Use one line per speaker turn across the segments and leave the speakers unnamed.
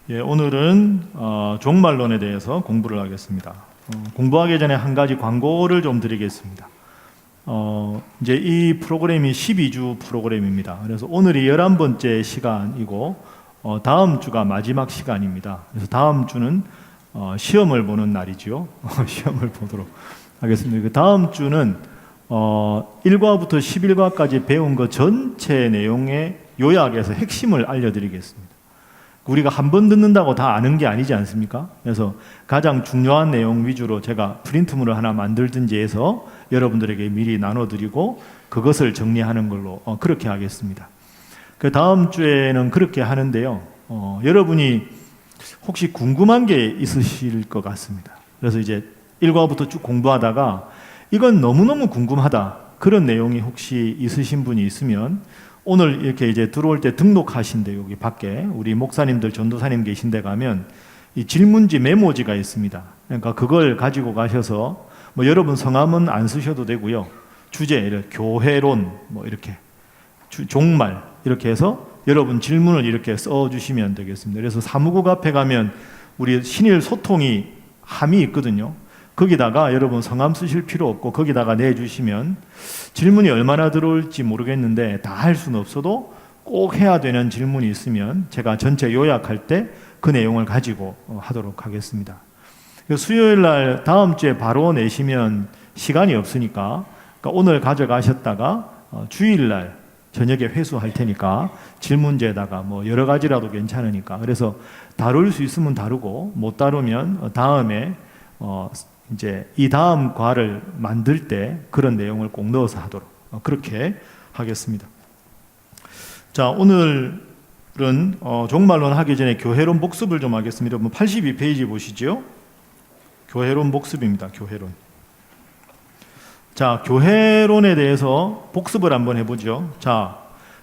오늘은 종말론에 대해서 공부를 하겠습니다. 공부하기 전에 한 가지 광고를 좀 드리겠습니다. 이제 이 프로그램이 12주 프로그램입니다. 그래서 오늘이 11번째 시간이고 다음 주가 마지막 시간입니다. 그래서 다음 주는 시험을 보는 날이죠. 시험을 보도록 하겠습니다. 그 다음 주는 1과부터 11과까지 배운 것 전체 내용의 요약에서 핵심을 알려드리겠습니다. 우리가 한 번 듣는다고 다 아는 게 아니지 않습니까? 그래서 가장 중요한 내용 위주로 제가 프린트물을 하나 만들든지 해서 여러분들에게 미리 나눠드리고 그것을 정리하는 걸로 그렇게 하겠습니다. 그 다음 주에는 그렇게 하는데요. 여러분이 혹시 궁금한 게 있으실 것 같습니다. 그래서 이제 1과부터 쭉 공부하다가 이건 너무너무 궁금하다. 그런 내용이 혹시 있으신 분이 있으면 오늘 이렇게 이제 들어올 때 등록하신데 여기 밖에 우리 목사님들 전도사님 계신 데 가면 이 질문지 메모지가 있습니다. 그러니까 그걸 가지고 가셔서 뭐 여러분 성함은 안 쓰셔도 되고요. 주제, 이렇게 교회론 뭐 이렇게 종말 이렇게 해서 여러분 질문을 이렇게 써주시면 되겠습니다. 그래서 사무국 앞에 가면 우리 신일 소통이 함이 있거든요. 거기다가 여러분 성함 쓰실 필요 없고 거기다가 내주시면 질문이 얼마나 들어올지 모르겠는데 다 할 수는 없어도 꼭 해야 되는 질문이 있으면 제가 전체 요약할 때 그 내용을 가지고 하도록 하겠습니다. 수요일 날 다음 주에 바로 내시면 시간이 없으니까 그러니까 오늘 가져가셨다가 주일 날 저녁에 회수할 테니까 질문지에다가 뭐 여러 가지라도 괜찮으니까 그래서 다룰 수 있으면 다루고 못 다루면 다음에 이제 이 다음 과를 만들 때 그런 내용을 꼭 넣어서 하도록 그렇게 하겠습니다. 자, 오늘은 종말론 하기 전에 교회론 복습을 좀 하겠습니다. 82페이지 보시죠. 교회론 복습입니다. 교회론. 자, 교회론에 대해서 복습을 한번 해보죠. 자,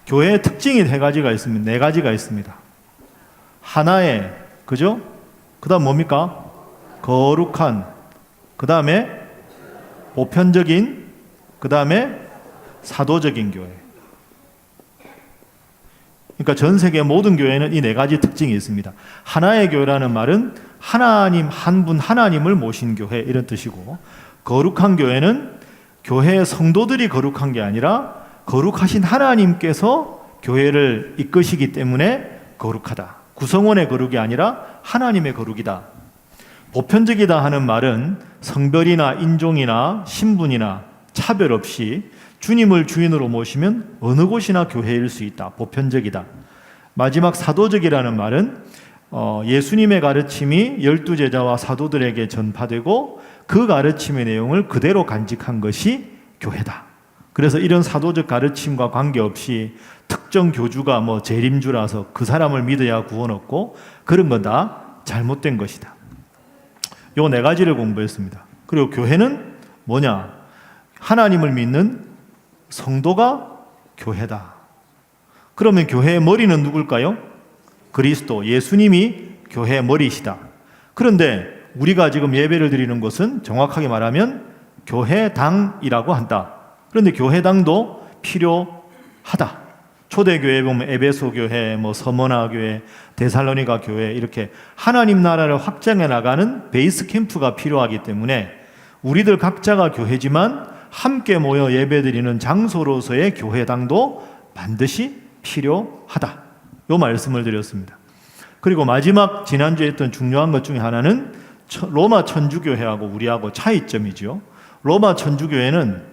교회의 특징이 네 가지가 있습니다. 하나의, 그죠? 그 다음 뭡니까? 거룩한, 그 다음에 보편적인, 그 다음에 사도적인 교회. 그러니까 전 세계 모든 교회는 이 네 가지 특징이 있습니다. 하나의 교회라는 말은 하나님 한 분 하나님을 모신 교회 이런 뜻이고, 거룩한 교회는 교회의 성도들이 거룩한 게 아니라 거룩하신 하나님께서 교회를 이끄시기 때문에 거룩하다. 구성원의 거룩이 아니라 하나님의 거룩이다. 보편적이다 하는 말은 성별이나 인종이나 신분이나 차별 없이 주님을 주인으로 모시면 어느 곳이나 교회일 수 있다. 보편적이다. 마지막 사도적이라는 말은 예수님의 가르침이 12제자와 사도들에게 전파되고 그 가르침의 내용을 그대로 간직한 것이 교회다. 그래서 이런 사도적 가르침과 관계없이 특정 교주가 뭐 재림주라서 그 사람을 믿어야 구원 얻고 그런 건 다 잘못된 것이다. 요 네 가지를 공부했습니다. 그리고 교회는 뭐냐? 하나님을 믿는 성도가 교회다. 그러면 교회의 머리는 누굴까요? 그리스도, 예수님이 교회의 머리시다. 그런데 우리가 지금 예배를 드리는 것은 정확하게 말하면 교회당이라고 한다. 그런데 교회당도 필요하다. 초대교회 보면 에베소 교회, 서머나 교회, 데살로니가 교회 이렇게 하나님 나라를 확장해 나가는 베이스 캠프가 필요하기 때문에 우리들 각자가 교회지만 함께 모여 예배드리는 장소로서의 교회당도 반드시 필요하다. 요 말씀을 드렸습니다. 그리고 마지막 지난주에 했던 중요한 것 중에 하나는 로마 천주교회하고 우리하고 차이점이죠. 로마 천주교회는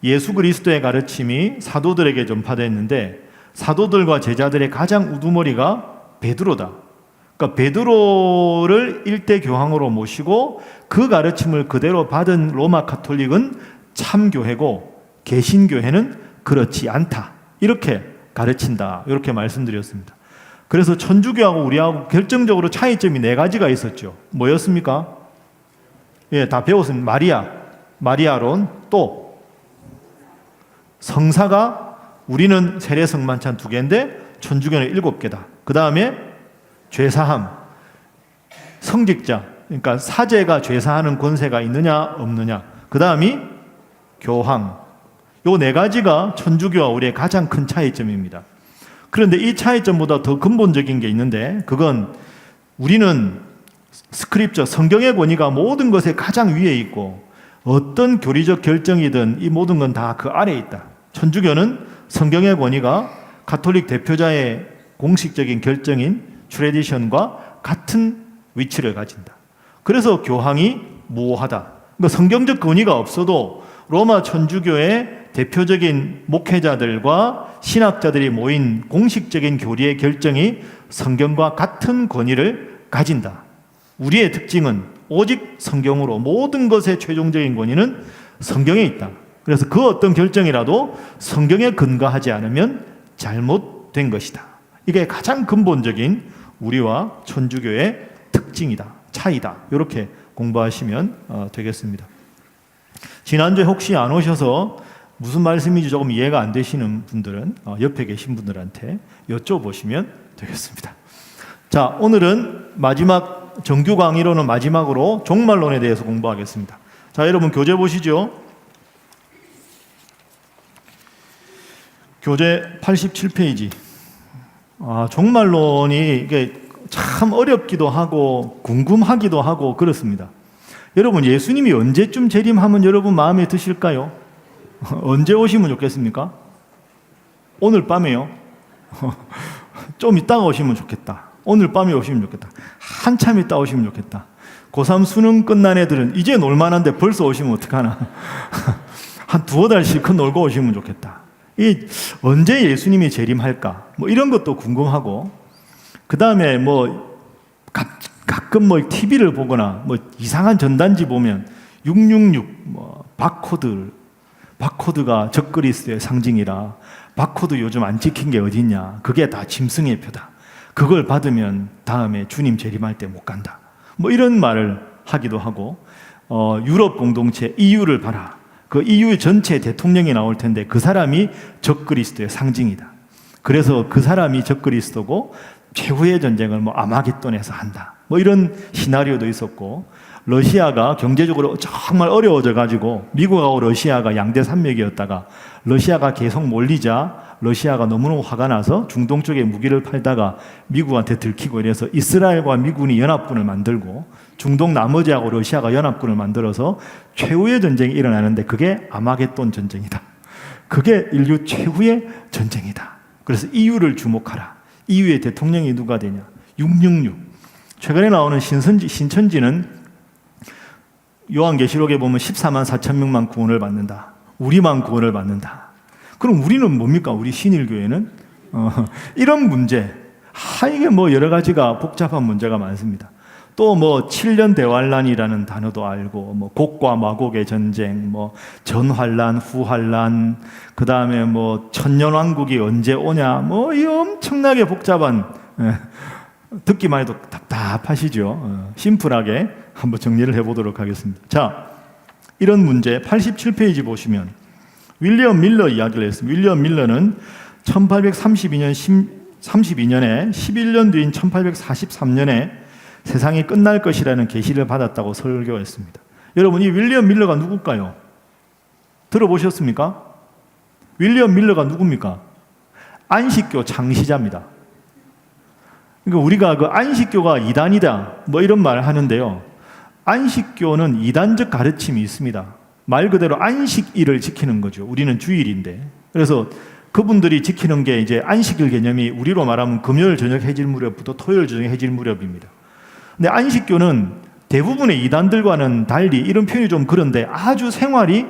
예수 그리스도의 가르침이 사도들에게 전파됐는데 사도들과 제자들의 가장 우두머리가 베드로다. 그러니까 베드로를 일대 교황으로 모시고 그 가르침을 그대로 받은 로마 가톨릭은 참교회고 개신교회는 그렇지 않다. 이렇게 가르친다. 이렇게 말씀드렸습니다. 그래서 천주교하고 우리하고 결정적으로 차이점이 네 가지가 있었죠. 뭐였습니까? 예, 다 배웠습니다. 마리아론, 또 성사가 우리는 세례성만찬 2개인데 천주교는 7개다. 그 다음에 죄사함, 성직자, 그러니까 사제가 죄사하는 권세가 있느냐 없느냐. 그 다음이 교황. 요 네 가지가 천주교와 우리의 가장 큰 차이점입니다. 그런데 이 차이점보다 더 근본적인 게 있는데, 그건 우리는 스크립처, 성경의 권위가 모든 것에 가장 위에 있고 어떤 교리적 결정이든 이 모든 건 다 그 아래에 있다. 천주교는 성경의 권위가 가톨릭 대표자의 공식적인 결정인 트레디션과 같은 위치를 가진다. 그래서 교황이 무오하다. 그러니까 성경적 권위가 없어도 로마 천주교의 대표적인 목회자들과 신학자들이 모인 공식적인 교리의 결정이 성경과 같은 권위를 가진다. 우리의 특징은 오직 성경으로, 모든 것의 최종적인 권위는 성경에 있다. 그래서 그 어떤 결정이라도 성경에 근거하지 않으면 잘못된 것이다. 이게 가장 근본적인 우리와 천주교의 특징이다, 차이다. 이렇게 공부하시면 되겠습니다. 지난주에 혹시 안 오셔서 무슨 말씀인지 조금 이해가 안 되시는 분들은 옆에 계신 분들한테 여쭤보시면 되겠습니다. 자, 오늘은 마지막 정규 강의로는 마지막으로 종말론에 대해서 공부하겠습니다. 자, 여러분 교재 보시죠. 교재 87페이지. 종말론이 이게 참 어렵기도 하고 궁금하기도 하고 그렇습니다. 여러분, 예수님이 언제쯤 재림하면 여러분 마음에 드실까요? 언제 오시면 좋겠습니까? 오늘 밤에요? 좀 이따가 오시면 좋겠다. 오늘 밤에 오시면 좋겠다. 한참 있다 오시면 좋겠다. 고3 수능 끝난 애들은 이제 놀만한데 벌써 오시면 어떡하나. 한 두어 달 실컷 놀고 오시면 좋겠다. 언제 예수님이 재림할까? 뭐 이런 것도 궁금하고, 그 다음에 가끔 TV를 보거나 이상한 전단지 보면 666 바코드가 적그리스도의 상징이라 바코드 요즘 안 찍힌 게 어딨냐, 그게 다 짐승의 표다, 그걸 받으면 다음에 주님 재림할 때 못 간다, 이런 말을 하기도 하고, 유럽 공동체 EU를 봐라, 그 EU 전체 대통령이 나올 텐데 그 사람이 적그리스도의 상징이다, 그래서 그 사람이 적그리스도고 최후의 전쟁을 아마겟돈에서 한다, 이런 시나리오도 있었고, 러시아가 경제적으로 정말 어려워져 가지고 미국하고 러시아가 양대 산맥이었다가 러시아가 계속 몰리자 러시아가 너무너무 화가 나서 중동 쪽에 무기를 팔다가 미국한테 들키고 이래서 이스라엘과 미군이 연합군을 만들고 중동 나머지하고 러시아가 연합군을 만들어서 최후의 전쟁이 일어나는데 그게 아마겟돈 전쟁이다. 그게 인류 최후의 전쟁이다. 그래서 EU를 주목하라. EU의 대통령이 누가 되냐? 666. 최근에 나오는 신천지는 요한계시록에 보면 14만 4천 명만 구원을 받는다. 우리만 구원을 받는다. 그럼 우리는 뭡니까? 우리 신일교회는? 이런 문제. 이게 여러 가지가 복잡한 문제가 많습니다. 또 7년 대환란이라는 단어도 알고, 곡과 마곡의 전쟁, 전환란, 후환란, 그 다음에 천년왕국이 언제 오냐, 이 엄청나게 복잡한, 듣기만 해도 답답하시죠? 심플하게 한번 정리를 해보도록 하겠습니다. 자, 이런 문제 87페이지 보시면 윌리엄 밀러 이야기를 했습니다. 윌리엄 밀러는 1832년에 11년 뒤인 1843년에 세상이 끝날 것이라는 계시를 받았다고 설교했습니다. 여러분, 이 윌리엄 밀러가 누굴까요? 들어보셨습니까? 윌리엄 밀러가 누굽니까? 안식교 창시자입니다. 그러니까 우리가 그 안식교가 이단이다 이런 말을 하는데요, 안식교는 이단적 가르침이 있습니다. 말 그대로 안식일을 지키는 거죠. 우리는 주일인데. 그래서 그분들이 지키는 게 이제 안식일 개념이 우리로 말하면 금요일 저녁 해질 무렵부터 토요일 저녁 해질 무렵입니다. 근데 안식교는 대부분의 이단들과는 달리, 이런 표현이 좀 그런데 아주 생활이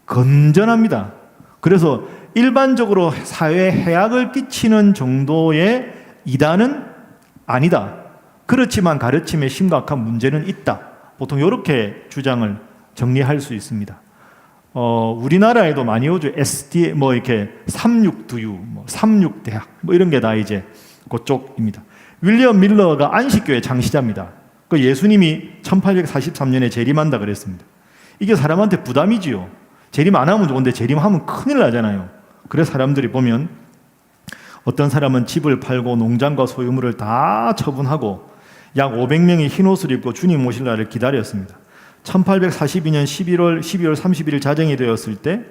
건전합니다. 그래서 일반적으로 사회에 해악을 끼치는 정도의 이단은 아니다. 그렇지만 가르침에 심각한 문제는 있다. 보통 이렇게 주장을 정리할 수 있습니다. 우리나라에도 많이 오죠. SD, 이렇게 삼육두유, 삼육대학, 이런 게 다 이제 그쪽입니다. 윌리엄 밀러가 안식교의 창시자입니다. 그 예수님이 1843년에 재림한다 그랬습니다. 이게 사람한테 부담이지요. 재림 안 하면 좋은데 재림하면 큰일 나잖아요. 그래서 사람들이 보면 어떤 사람은 집을 팔고 농장과 소유물을 다 처분하고 약 500명이 흰옷을 입고 주님 오실 날을 기다렸습니다. 1842년 12월 31일 자정이 되었을 때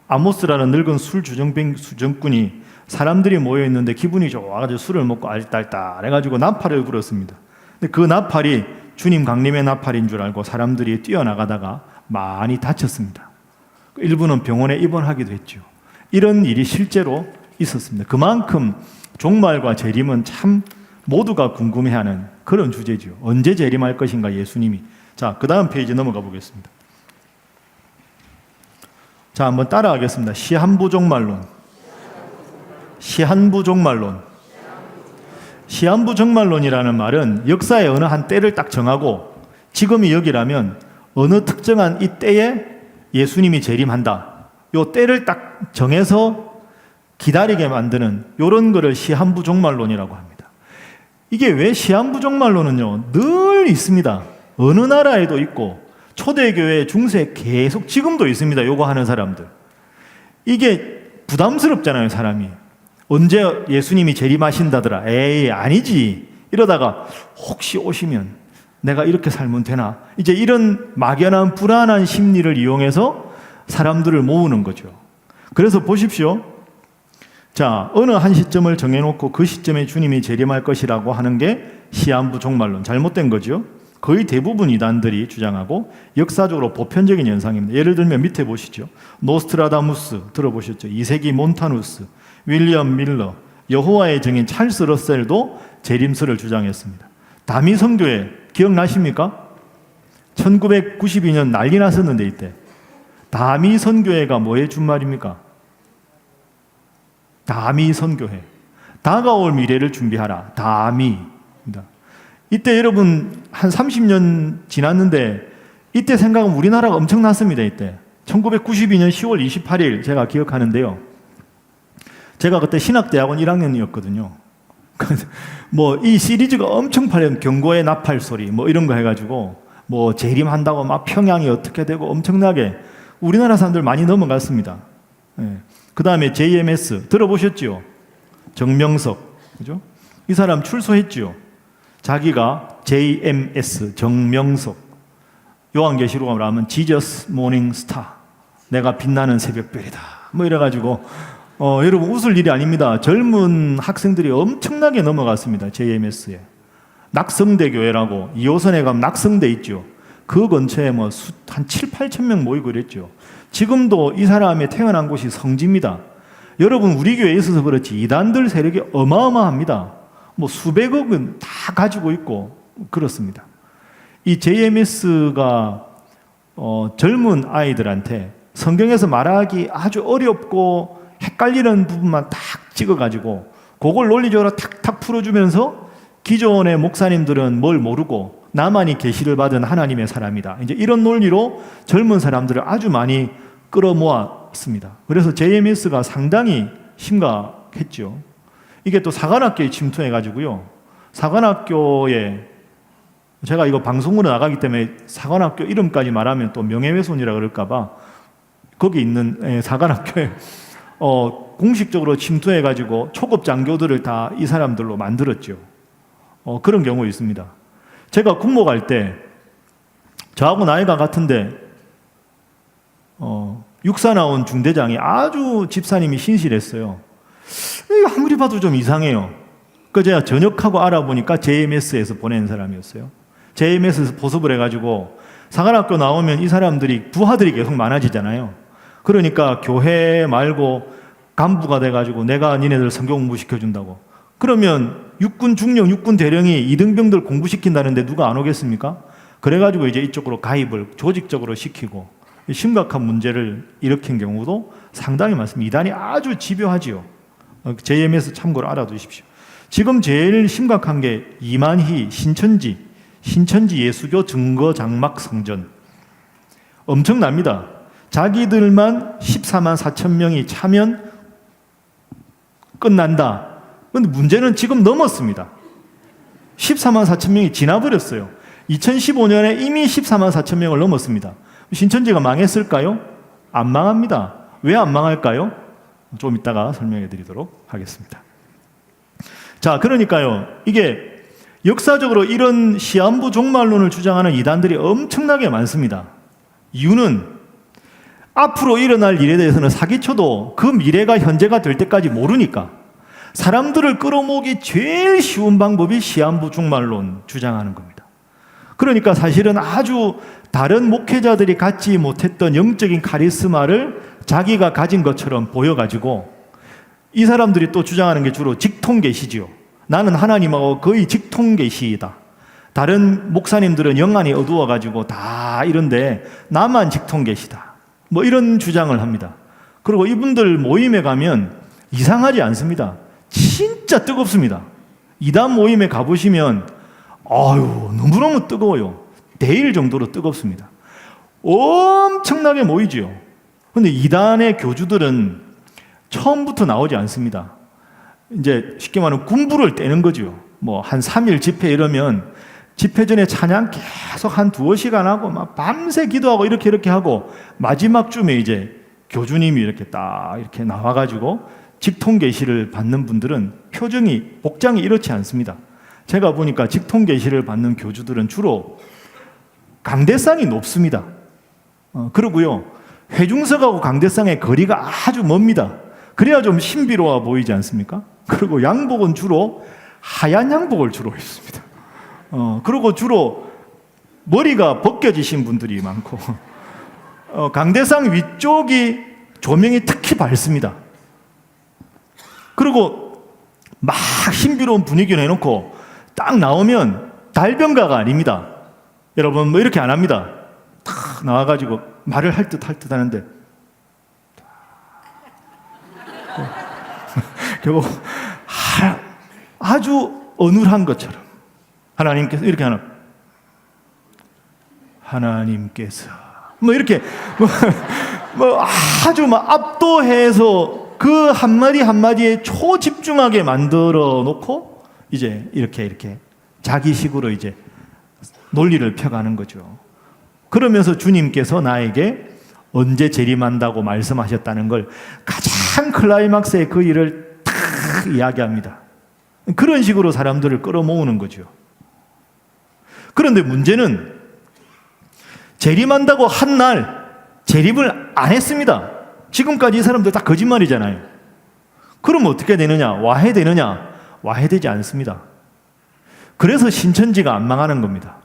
아모스라는 늙은 술 주정꾼이 사람들이 모여 있는데 기분이 좋아가지고 술을 먹고 알딸딸 해가지고 나팔을 불었습니다. 근데 그 나팔이 주님 강림의 나팔인 줄 알고 사람들이 뛰어나가다가 많이 다쳤습니다. 일부는 병원에 입원하기도 했죠. 이런 일이 실제로 있었습니다. 그만큼 종말과 재림은 참 모두가 궁금해하는 그런 주제죠. 언제 재림할 것인가 예수님이. 자, 그 다음 페이지 넘어가 보겠습니다. 자, 한번 따라하겠습니다. 시한부 종말론. 시한부 종말론. 시한부 종말론이라는 말은 역사의 어느 한 때를 딱 정하고 지금이 여기라면 어느 특정한 이 때에 예수님이 재림한다. 요 때를 딱 정해서 기다리게 만드는 이런 거를 시한부 종말론이라고 합니다. 이게 왜 시한부 종말론은요, 늘 있습니다. 어느 나라에도 있고 초대교회 중세 계속 지금도 있습니다. 요거 하는 사람들. 이게 부담스럽잖아요, 사람이. 언제 예수님이 재림하신다더라. 에이, 아니지. 이러다가 혹시 오시면 내가 이렇게 살면 되나? 이제 이런 막연한 불안한 심리를 이용해서 사람들을 모으는 거죠. 그래서 보십시오. 자, 어느 한 시점을 정해놓고 그 시점에 주님이 재림할 것이라고 하는 게 시한부 종말론. 잘못된 거죠. 거의 대부분 이단들이 주장하고 역사적으로 보편적인 현상입니다. 예를 들면 밑에 보시죠. 노스트라다무스 들어보셨죠? 이세기 몬타누스, 윌리엄 밀러, 여호와의 증인 찰스 러셀도 재림설을 주장했습니다. 다미 선교회 기억나십니까? 1992년 난리 났었는데 이때 다미 선교회가 뭐의 준말입니까? 다미 선교회. 다가올 미래를 준비하라. 다미입니다. 이때 여러분 한 30년 지났는데 이때 생각하면 우리나라가 엄청났습니다. 이때 1992년 10월 28일 제가 기억하는데요. 제가 그때 신학대학원 1학년이었거든요. 뭐 이 시리즈가 엄청 팔린 경고의 나팔 소리 뭐 이런 거 해가지고 뭐 재림한다고 막 평양이 어떻게 되고 엄청나게 우리나라 사람들 많이 넘어갔습니다. 예. 그 다음에 JMS 들어보셨죠? 정명석, 그죠? 이 사람 출소했죠. 자기가 JMS 정명석, 요한계시록으로 하면 Jesus Morning Star, 내가 빛나는 새벽별이다. 뭐 이래가지고 여러분 웃을 일이 아닙니다. 젊은 학생들이 엄청나게 넘어갔습니다. JMS에. 낙성대 교회라고 2호선에 가면 낙성대 있죠. 그 근처에 뭐 한 7, 8천 명 모이고 그랬죠. 지금도 이 사람이 태어난 곳이 성지입니다. 여러분 우리 교회에 있어서 그렇지 이단들 세력이 어마어마합니다. 뭐 수백억은 다 가지고 있고 그렇습니다. 이 JMS가 젊은 아이들한테 성경에서 말하기 아주 어렵고 헷갈리는 부분만 탁 찍어가지고 그걸 논리적으로 탁탁 풀어주면서 기존의 목사님들은 뭘 모르고 나만이 계시를 받은 하나님의 사람이다. 이제 이런 논리로 젊은 사람들을 아주 많이 끌어모았습니다. 그래서 JMS가 상당히 심각했죠. 이게 또 사관학교에 침투해가지고요. 사관학교에 제가 이거 방송으로 나가기 때문에 사관학교 이름까지 말하면 또 명예훼손이라 그럴까봐 거기 있는 사관학교에 공식적으로 침투해가지고 초급 장교들을 다 이 사람들로 만들었죠. 그런 경우 있습니다. 제가 군모 갈 때 저하고 나이가 같은데 육사 나온 중대장이 아주 집사님이 신실했어요. 아무리 봐도 좀 이상해요. 그 제가 전역하고 알아보니까 JMS에서 보낸 사람이었어요. JMS에서 보습을 해가지고 사관학교 나오면 이 사람들이 부하들이 계속 많아지잖아요. 그러니까 교회 말고 간부가 돼가지고 내가 니네들 성경 공부 시켜준다고. 그러면 육군 중령, 육군 대령이 이등병들 공부시킨다는데 누가 안 오겠습니까? 그래가지고 이제 이쪽으로 가입을 조직적으로 시키고 심각한 문제를 일으킨 경우도 상당히 많습니다. 이단이 아주 집요하지요. JMS 참고로 알아두십시오. 지금 제일 심각한 게 이만희 신천지 예수교 증거 장막 성전. 엄청납니다. 자기들만 14만 4천 명이 차면 끝난다. 그런데 문제는 지금 넘었습니다. 14만 4천 명이 지나버렸어요. 2015년에 이미 14만 4천 명을 넘었습니다. 신천지가 망했을까요? 안 망합니다. 왜 안 망할까요? 좀 이따가 설명해 드리도록 하겠습니다. 자, 그러니까요. 이게 역사적으로 이런 시한부 종말론을 주장하는 이단들이 엄청나게 많습니다. 이유는 앞으로 일어날 일에 대해서는 사기쳐도 그 미래가 현재가 될 때까지 모르니까 사람들을 끌어모으기 제일 쉬운 방법이 시한부 종말론 주장하는 겁니다. 그러니까 사실은 아주 다른 목회자들이 갖지 못했던 영적인 카리스마를 자기가 가진 것처럼 보여가지고 이 사람들이 또 주장하는 게 주로 직통계시지요. 나는 하나님하고 거의 직통계시이다. 다른 목사님들은 영안이 어두워가지고 다 이런데 나만 직통계시다. 뭐 이런 주장을 합니다. 그리고 이분들 모임에 가면 이상하지 않습니다. 진짜 뜨겁습니다. 이단 모임에 가보시면 아유 너무너무 뜨거워요. 데일 정도로 뜨겁습니다. 엄청나게 모이지요. 근데 이단의 교주들은 처음부터 나오지 않습니다. 이제 쉽게 말하면 군부를 떼는 거죠. 뭐 한 3일 집회 이러면 집회 전에 찬양 계속 한 2-5시간 하고 막 밤새 기도하고 이렇게 하고 마지막 쯤에 이제 교주님이 이렇게 딱 이렇게 나와가지고 직통계시를 받는 분들은 표정이 복장이 이렇지 않습니다. 제가 보니까 직통계시를 받는 교주들은 주로 강대상이 높습니다. 그러고요 회중석하고 강대상의 거리가 아주 멉니다. 그래야 좀 신비로워 보이지 않습니까? 그리고 양복은 주로 하얀 양복을 주로 입습니다. 그리고 주로 머리가 벗겨지신 분들이 많고 강대상 위쪽이 조명이 특히 밝습니다. 그리고 막 신비로운 분위기를 해놓고 딱 나오면 달변가가 아닙니다. 여러분 뭐 이렇게 안 합니다. 탁 나와가지고 말을 할 듯 하는데 결국 아주 어눌한 것처럼 하나님께서 이렇게 하나 하나님께서 뭐 이렇게 뭐 아주 막 압도해서 그 한마디 한마디에 초집중하게 만들어 놓고 이제 이렇게 자기식으로 이제 논리를 펴가는 거죠. 그러면서 주님께서 나에게 언제 재림한다고 말씀하셨다는 걸 가장 클라이막스의 그 일을 탁 이야기합니다. 그런 식으로 사람들을 끌어모으는 거죠. 그런데 문제는 재림한다고 한 날 재림을 안 했습니다. 지금까지 이 사람들 다 거짓말이잖아요. 그럼 어떻게 되느냐? 와해되느냐? 와해되지 않습니다. 그래서 신천지가 안 망하는 겁니다.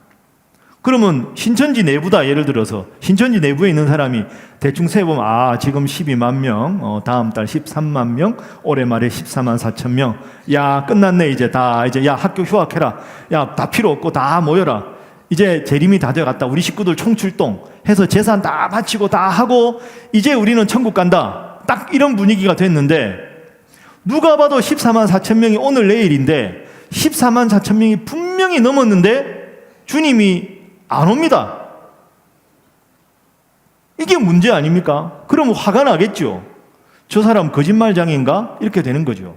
그러면 신천지 내부다 예를 들어서 신천지 내부에 있는 사람이 대충 세보면 지금 12만 명, 다음 달 13만 명, 올해 말에 14만 4천 명. 야 끝났네 이제 다 이제 야 학교 휴학해라. 야 다 필요 없고 다 모여라. 이제 재림이 다 돼갔다. 우리 식구들 총출동 해서 재산 다 바치고 다 하고 이제 우리는 천국 간다. 딱 이런 분위기가 됐는데 누가 봐도 14만 4천 명이 오늘 내일인데 14만 4천 명이 분명히 넘었는데 주님이 안 옵니다. 이게 문제 아닙니까? 그러면 화가 나겠죠. 저 사람 거짓말장인가? 이렇게 되는 거죠.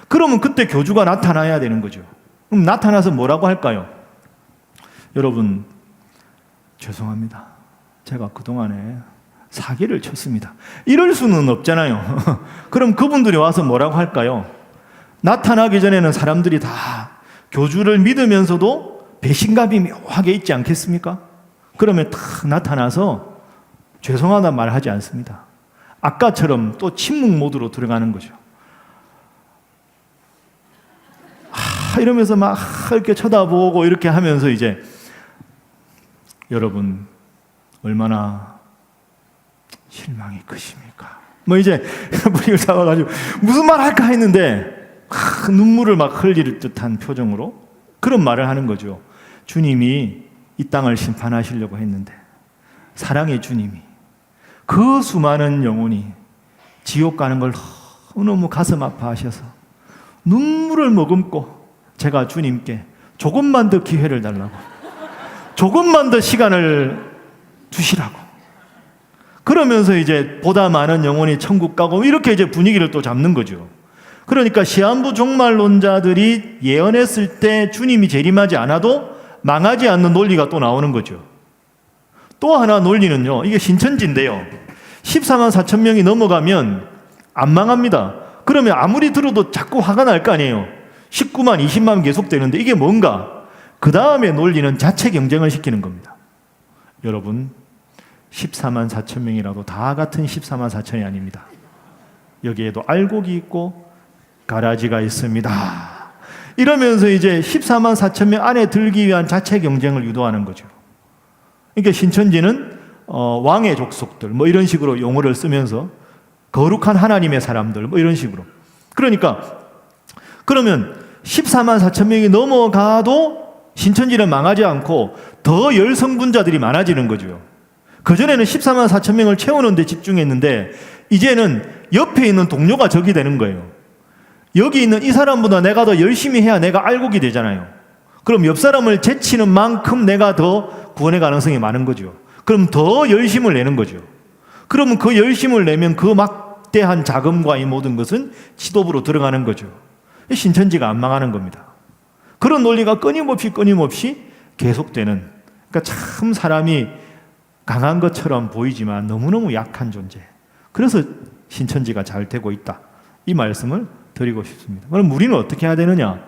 그러면 그때 교주가 나타나야 되는 거죠. 그럼 나타나서 뭐라고 할까요? 여러분 죄송합니다. 제가 그동안에 사기를 쳤습니다. 이럴 수는 없잖아요. 그럼 그분들이 와서 뭐라고 할까요? 나타나기 전에는 사람들이 다 교주를 믿으면서도 배신감이 묘하게 있지 않겠습니까? 그러면 딱 나타나서 죄송하다는 말 하지 않습니다. 아까처럼 또 침묵 모드로 들어가는 거죠. 이러면서 막 이렇게 쳐다보고 이렇게 하면서 이제 여러분 얼마나 실망이 크십니까? 뭐 이제 분위기를 잡아가지고 무슨 말 할까 했는데 눈물을 막 흘릴 듯한 표정으로 그런 말을 하는 거죠. 주님이 이 땅을 심판하시려고 했는데 사랑의 주님이 그 수많은 영혼이 지옥 가는 걸 너무 가슴 아파하셔서 눈물을 머금고 제가 주님께 조금만 더 기회를 달라고 조금만 더 시간을 주시라고 그러면서 이제 보다 많은 영혼이 천국 가고 이렇게 이제 분위기를 또 잡는 거죠. 그러니까 시한부 종말론자들이 예언했을 때 주님이 재림하지 않아도 망하지 않는 논리가 또 나오는 거죠. 또 하나 논리는요. 이게 신천지인데요. 14만 4천 명이 넘어가면 안 망합니다. 그러면 아무리 들어도 자꾸 화가 날 거 아니에요. 19만, 20만 계속 되는데 이게 뭔가? 그 다음에 논리는 자체 경쟁을 시키는 겁니다. 여러분 14만 4천 명이라도 다 같은 14만 4천이 아닙니다. 여기에도 알곡이 있고 가라지가 있습니다. 이러면서 이제 14만 4천 명 안에 들기 위한 자체 경쟁을 유도하는 거죠. 그러니까 신천지는 왕의 족속들 뭐 이런 식으로 용어를 쓰면서 거룩한 하나님의 사람들 뭐 이런 식으로. 그러니까 그러면 14만 4천 명이 넘어가도 신천지는 망하지 않고 더 열성분자들이 많아지는 거죠. 그전에는 14만 4천 명을 채우는 데 집중했는데 이제는 옆에 있는 동료가 적이 되는 거예요. 여기 있는 이 사람보다 내가 더 열심히 해야 내가 알곡이 되잖아요. 그럼 옆 사람을 제치는 만큼 내가 더 구원의 가능성이 많은 거죠. 그럼 더 열심을 내는 거죠. 그러면 그 열심을 내면 그 막대한 자금과 이 모든 것은 지도부로 들어가는 거죠. 신천지가 안 망하는 겁니다. 그런 논리가 끊임없이 계속되는, 그러니까 참 사람이 강한 것처럼 보이지만 너무너무 약한 존재. 그래서 신천지가 잘 되고 있다. 이 말씀을 드리고 싶습니다. 그럼 우리는 어떻게 해야 되느냐?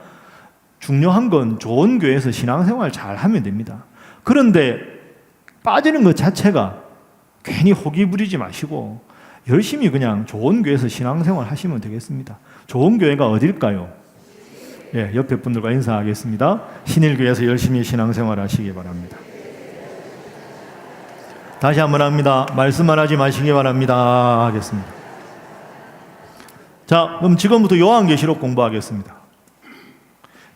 중요한 건 좋은 교회에서 신앙생활 잘 하면 됩니다. 그런데 빠지는 것 자체가 괜히 호기 부리지 마시고 열심히 그냥 좋은 교회에서 신앙생활 하시면 되겠습니다. 좋은 교회가 어딜까요? 예, 옆에 분들과 인사하겠습니다. 신일교회에서 열심히 신앙생활 하시기 바랍니다. 다시 한번 합니다. 말씀만 하지 마시기 바랍니다. 하겠습니다. 자, 그럼 지금부터 요한계시록 공부하겠습니다.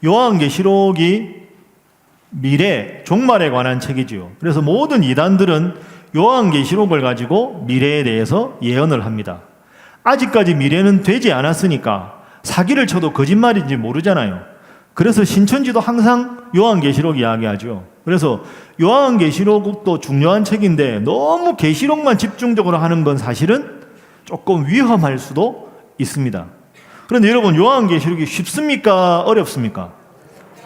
요한계시록이 미래, 종말에 관한 책이지요. 그래서 모든 이단들은 요한계시록을 가지고 미래에 대해서 예언을 합니다. 아직까지 미래는 되지 않았으니까 사기를 쳐도 거짓말인지 모르잖아요. 그래서 신천지도 항상 요한계시록 이야기하죠. 그래서 요한계시록도 중요한 책인데 너무 계시록만 집중적으로 하는 건 사실은 조금 위험할 수도 있습니다. 그런데 여러분, 요한계시록이 쉽습니까? 어렵습니까?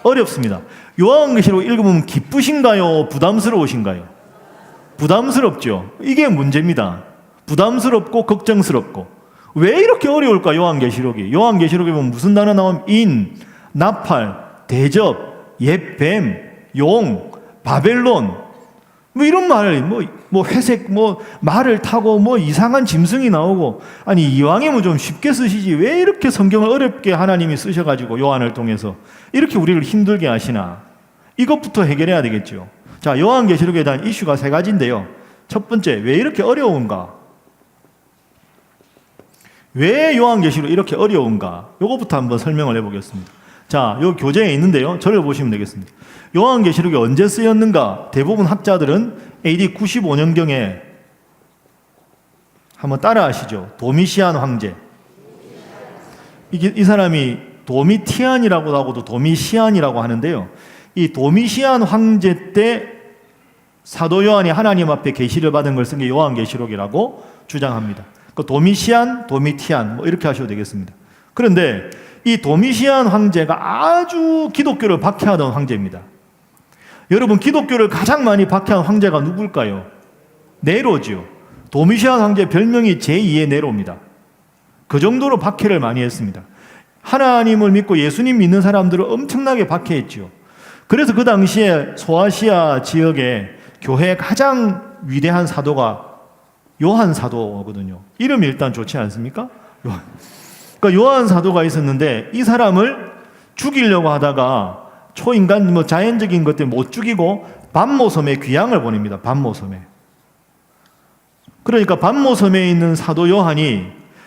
어렵습니다. 요한계시록 읽으면 기쁘신가요? 부담스러우신가요? 부담스럽죠. 이게 문제입니다. 부담스럽고 걱정스럽고. 왜 이렇게 어려울까? 요한계시록이. 요한계시록에 보면 무슨 단어 나오면 인, 나팔, 대접, 옛뱀, 용, 바벨론, 뭐 이런 말, 뭐 회색, 말을 타고 이상한 짐승이 나오고. 아니, 이왕이면 좀 쉽게 쓰시지 왜 이렇게 성경을 어렵게 하나님이 쓰셔가지고 요한을 통해서 이렇게 우리를 힘들게 하시나? 이것부터 해결해야 되겠죠. 자, 요한계시록에 대한 이슈가 3가지인데요. 첫 번째, 왜 이렇게 어려운가? 왜 요한계시록이 이렇게 어려운가? 이것부터 한번 설명을 해보겠습니다. 자, 요 교재에 있는데요. 저를 보시면 되겠습니다. 요한계시록이 언제 쓰였는가? 대부분 학자들은 AD 95년경에 한번 따라하시죠. 도미시안 황제. 이 사람이 도미티안이라고 하고도 도미시안이라고 하는데요. 이 도미시안 황제 때 사도 요한이 하나님 앞에 계시를 받은 걸 쓴 게 요한계시록이라고 주장합니다. 그 도미시안, 도미티안 이렇게 하셔도 되겠습니다. 그런데 이 도미시안 황제가 아주 기독교를 박해하던 황제입니다. 여러분, 기독교를 가장 많이 박해한 황제가 누굴까요? 네로지요. 도미시안 황제 별명이 제2의 네로입니다. 그 정도로 박해를 많이 했습니다. 하나님을 믿고 예수님 믿는 사람들을 엄청나게 박해했지요. 그래서 그 당시에 소아시아 지역에 교회의 가장 위대한 사도가 요한 사도거든요. 이름이 일단 좋지 않습니까? 요한. 그러니까 요한 사도가 있었는데 이 사람을 죽이려고 하다가 초인간 자연적인 것 때문에 못 죽이고 반모섬에 귀양을 보냅니다. 반모섬에. 그러니까 반모섬에 있는 사도 요한이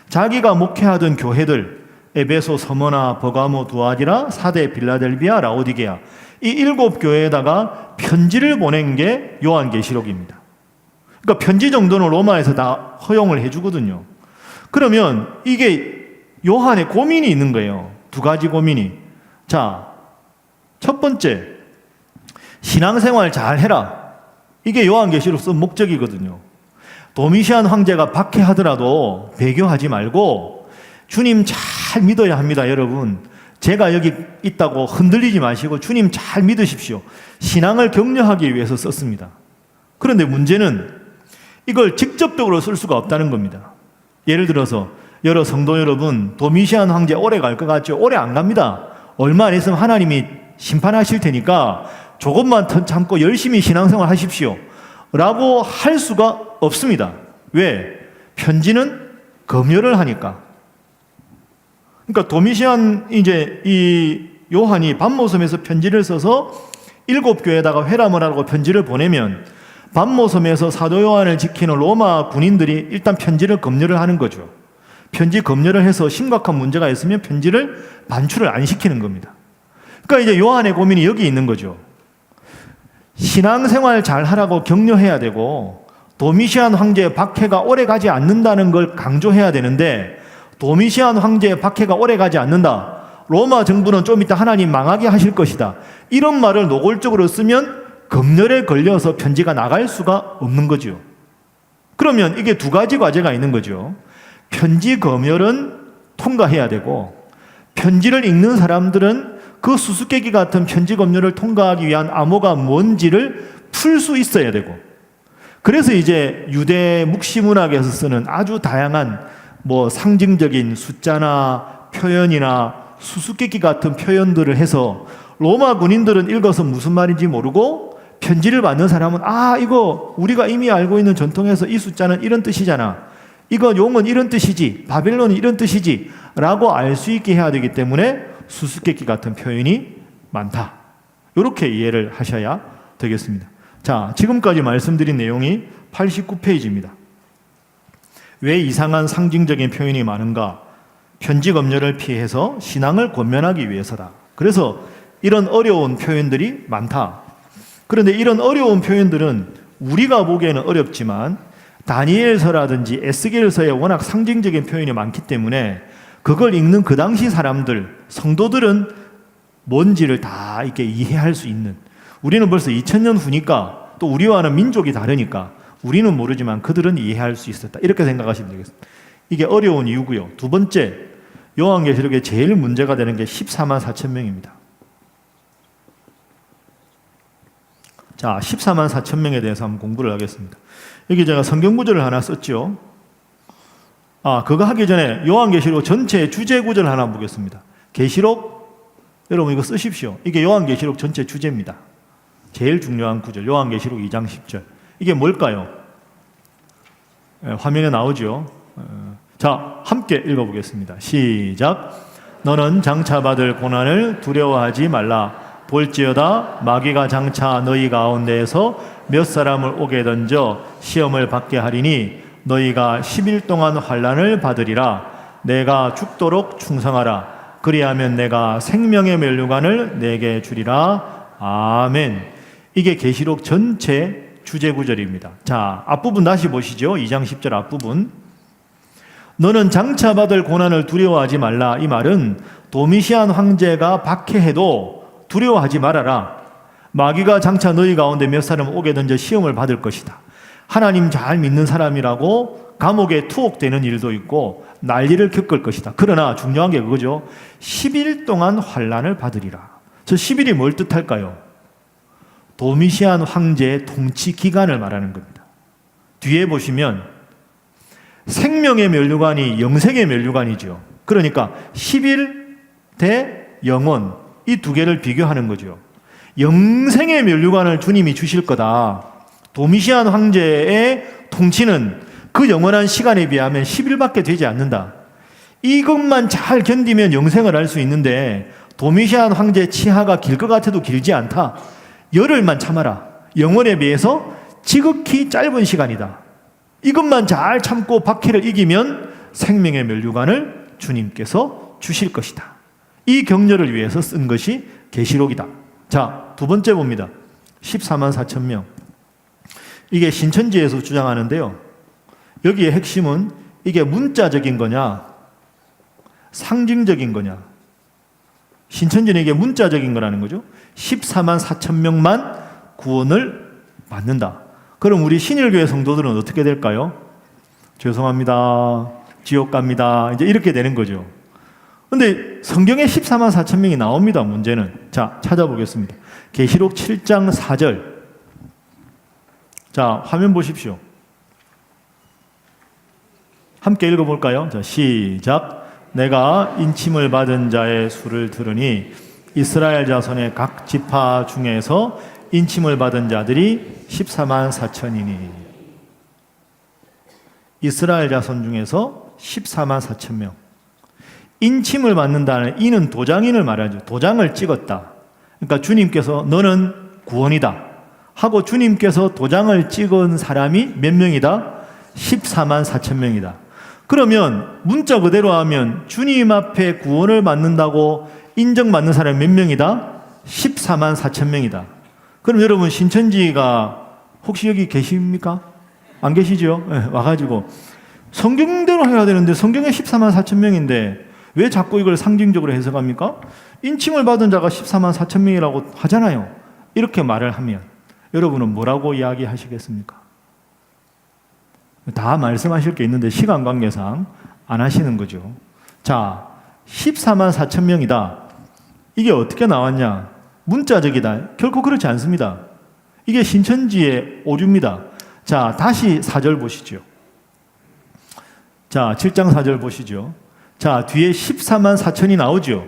자기가 목회하던 교회들 에베소, 서머나, 버가모, 두아디라, 사데, 빌라델비아, 라오디게아 이 7교회에다가 편지를 보낸 게 요한계시록입니다. 그러니까 편지 정도는 로마에서 다 허용을 해주거든요. 그러면 이게 요한의 고민이 있는 거예요. 2가지 고민이. 자, 첫 번째, 신앙생활 잘 해라. 이게 요한계시록 쓴 목적이거든요. 도미시안 황제가 박해하더라도 배교하지 말고 주님 잘 믿어야 합니다, 여러분. 제가 여기 있다고 흔들리지 마시고 주님 잘 믿으십시오. 신앙을 격려하기 위해서 썼습니다. 그런데 문제는 이걸 직접적으로 쓸 수가 없다는 겁니다. 예를 들어서 여러 성도 여러분, 도미시안 황제 오래 갈 것 같죠? 오래 안 갑니다. 얼마 안 있으면 하나님이 심판하실 테니까 조금만 참고 열심히 신앙생활 하십시오. 라고 할 수가 없습니다. 왜? 편지는 검열을 하니까. 그러니까 도미시안 이제 이 요한이 밤모섬에서 편지를 써서 7교회에다가 회람을 하고 편지를 보내면 밤모섬에서 사도 요한을 지키는 로마 군인들이 일단 편지를 검열을 하는 거죠. 편지 검열을 해서 심각한 문제가 있으면 편지를 반출을 안 시키는 겁니다. 그러니까 이제 요한의 고민이 여기 있는 거죠. 신앙생활 잘 하라고 격려해야 되고 도미시안 황제의 박해가 오래 가지 않는다는 걸 강조해야 되는데 도미시안 황제의 박해가 오래 가지 않는다. 로마 정부는 좀 이따 하나님 망하게 하실 것이다. 이런 말을 노골적으로 쓰면 검열에 걸려서 편지가 나갈 수가 없는 거죠. 그러면 이게 두 가지 과제가 있는 거죠. 편지 검열은 통과해야 되고 편지를 읽는 사람들은 그 수수께끼 같은 편지 검열을 통과하기 위한 암호가 뭔지를 풀 수 있어야 되고 그래서 이제 유대 묵시문학에서 쓰는 아주 다양한 상징적인 숫자나 표현이나 수수께끼 같은 표현들을 해서 로마 군인들은 읽어서 무슨 말인지 모르고 편지를 받는 사람은 이거 우리가 이미 알고 있는 전통에서 이 숫자는 이런 뜻이잖아. 이거 용은 이런 뜻이지. 바벨론은 이런 뜻이지. 라고 알 수 있게 해야 되기 때문에 수수께끼 같은 표현이 많다. 이렇게 이해를 하셔야 되겠습니다. 자, 지금까지 말씀드린 내용이 89페이지입니다. 왜 이상한 상징적인 표현이 많은가? 편지 검열을 피해서 신앙을 권면하기 위해서다. 그래서 이런 어려운 표현들이 많다. 그런데 이런 어려운 표현들은 우리가 보기에는 어렵지만 다니엘서라든지 에스겔서에 워낙 상징적인 표현이 많기 때문에 그걸 읽는 그 당시 사람들, 성도들은 뭔지를 다 이렇게 이해할 수 있는, 우리는 벌써 2000년 후니까 또 우리와는 민족이 다르니까 우리는 모르지만 그들은 이해할 수 있었다. 이렇게 생각하시면 되겠습니다. 이게 어려운 이유고요. 두 번째, 요한계시록에 제일 문제가 되는 게 14만 4천 명입니다. 자, 14만 4천 명에 대해서 한번 공부를 하겠습니다. 여기 제가 성경 구절을 하나 썼죠. 그거 하기 전에 요한계시록 전체 주제 구절 하나 보겠습니다. 계시록, 여러분 이거 쓰십시오. 이게 요한계시록 전체 주제입니다. 제일 중요한 구절, 요한계시록 2장 10절. 이게 뭘까요? 화면에 나오죠. 자, 함께 읽어보겠습니다. 시작. 너는 장차 받을 고난을 두려워하지 말라. 볼지어다 마귀가 장차 너희 가운데에서 몇 사람을 오게 던져 시험을 받게 하리니 너희가 10일 동안 환난을 받으리라. 내가 죽도록 충성하라. 그리하면 내가 생명의 면류관을 내게 주리라. 아멘. 이게 계시록 전체 주제 구절입니다. 자, 앞부분 다시 보시죠. 2장 10절 앞부분. 너는 장차 받을 고난을 두려워하지 말라. 이 말은 도미시안 황제가 박해해도 두려워하지 말아라. 마귀가 장차 너희 가운데 몇 사람 오게 던져 시험을 받을 것이다. 하나님 잘 믿는 사람이라고 감옥에 투옥되는 일도 있고 난리를 겪을 것이다. 그러나 중요한 게 그거죠. 10일 동안 환난을 받으리라. 저 10일이 뭘 뜻할까요? 도미시안 황제의 통치 기간을 말하는 겁니다. 뒤에 보시면 생명의 면류관이 영생의 면류관이죠. 그러니까 10일 대 영원, 이 두 개를 비교하는 거죠. 영생의 면류관을 주님이 주실 거다. 도미시안 황제의 통치는 그 영원한 시간에 비하면 10일밖에 되지 않는다. 이것만 잘 견디면 영생을 할 수 있는데 도미시안 황제의 치하가 길 것 같아도 길지 않다. 열흘만 참아라. 영원에 비해서 지극히 짧은 시간이다. 이것만 잘 참고 박해를 이기면 생명의 면류관을 주님께서 주실 것이다. 이 격려를 위해서 쓴 것이 계시록이다. 자, 두 번째 봅니다. 14만 4천 명. 이게 신천지에서 주장하는데요. 여기에 핵심은 이게 문자적인 거냐, 상징적인 거냐. 신천지는 이게 문자적인 거라는 거죠. 14만 4천 명만 구원을 받는다. 그럼 우리 신일교회 성도들은 어떻게 될까요? 죄송합니다. 지옥 갑니다. 이제 이렇게 되는 거죠. 근데 성경에 14만 4천 명이 나옵니다. 문제는. 자, 찾아보겠습니다. 계시록 7장 4절. 자, 화면 보십시오. 함께 읽어볼까요? 자, 시작. 내가 인침을 받은 자의 수를 들으니 이스라엘 자손의 각 지파 중에서 인침을 받은 자들이 14만 4천이니. 이스라엘 자손 중에서 14만 4천 명. 인침을 받는다는 이는 도장인을 말하죠. 도장을 찍었다. 그러니까 주님께서 너는 구원이다 하고 주님께서 도장을 찍은 사람이 몇 명이다? 14만 4천 명이다. 그러면 문자 그대로 하면 주님 앞에 구원을 받는다고 인정받는 사람이 몇 명이다? 14만 4천 명이다. 그럼 여러분 신천지가 혹시 여기 계십니까? 안 계시죠? 네, 와가지고 성경대로 해야 되는데 성경에 14만 4천 명인데 왜 자꾸 이걸 상징적으로 해석합니까? 인침을 받은 자가 14만 4천 명이라고 하잖아요. 이렇게 말을 하면 여러분은 뭐라고 이야기하시겠습니까? 다 말씀하실 게 있는데 시간 관계상 안 하시는 거죠. 자, 14만 4천 명이다. 이게 어떻게 나왔냐? 문자적이다. 결코 그렇지 않습니다. 이게 신천지의 오류입니다. 자, 다시 4절 보시죠. 자, 7장 4절 보시죠. 자, 뒤에 14만 4천이 나오죠.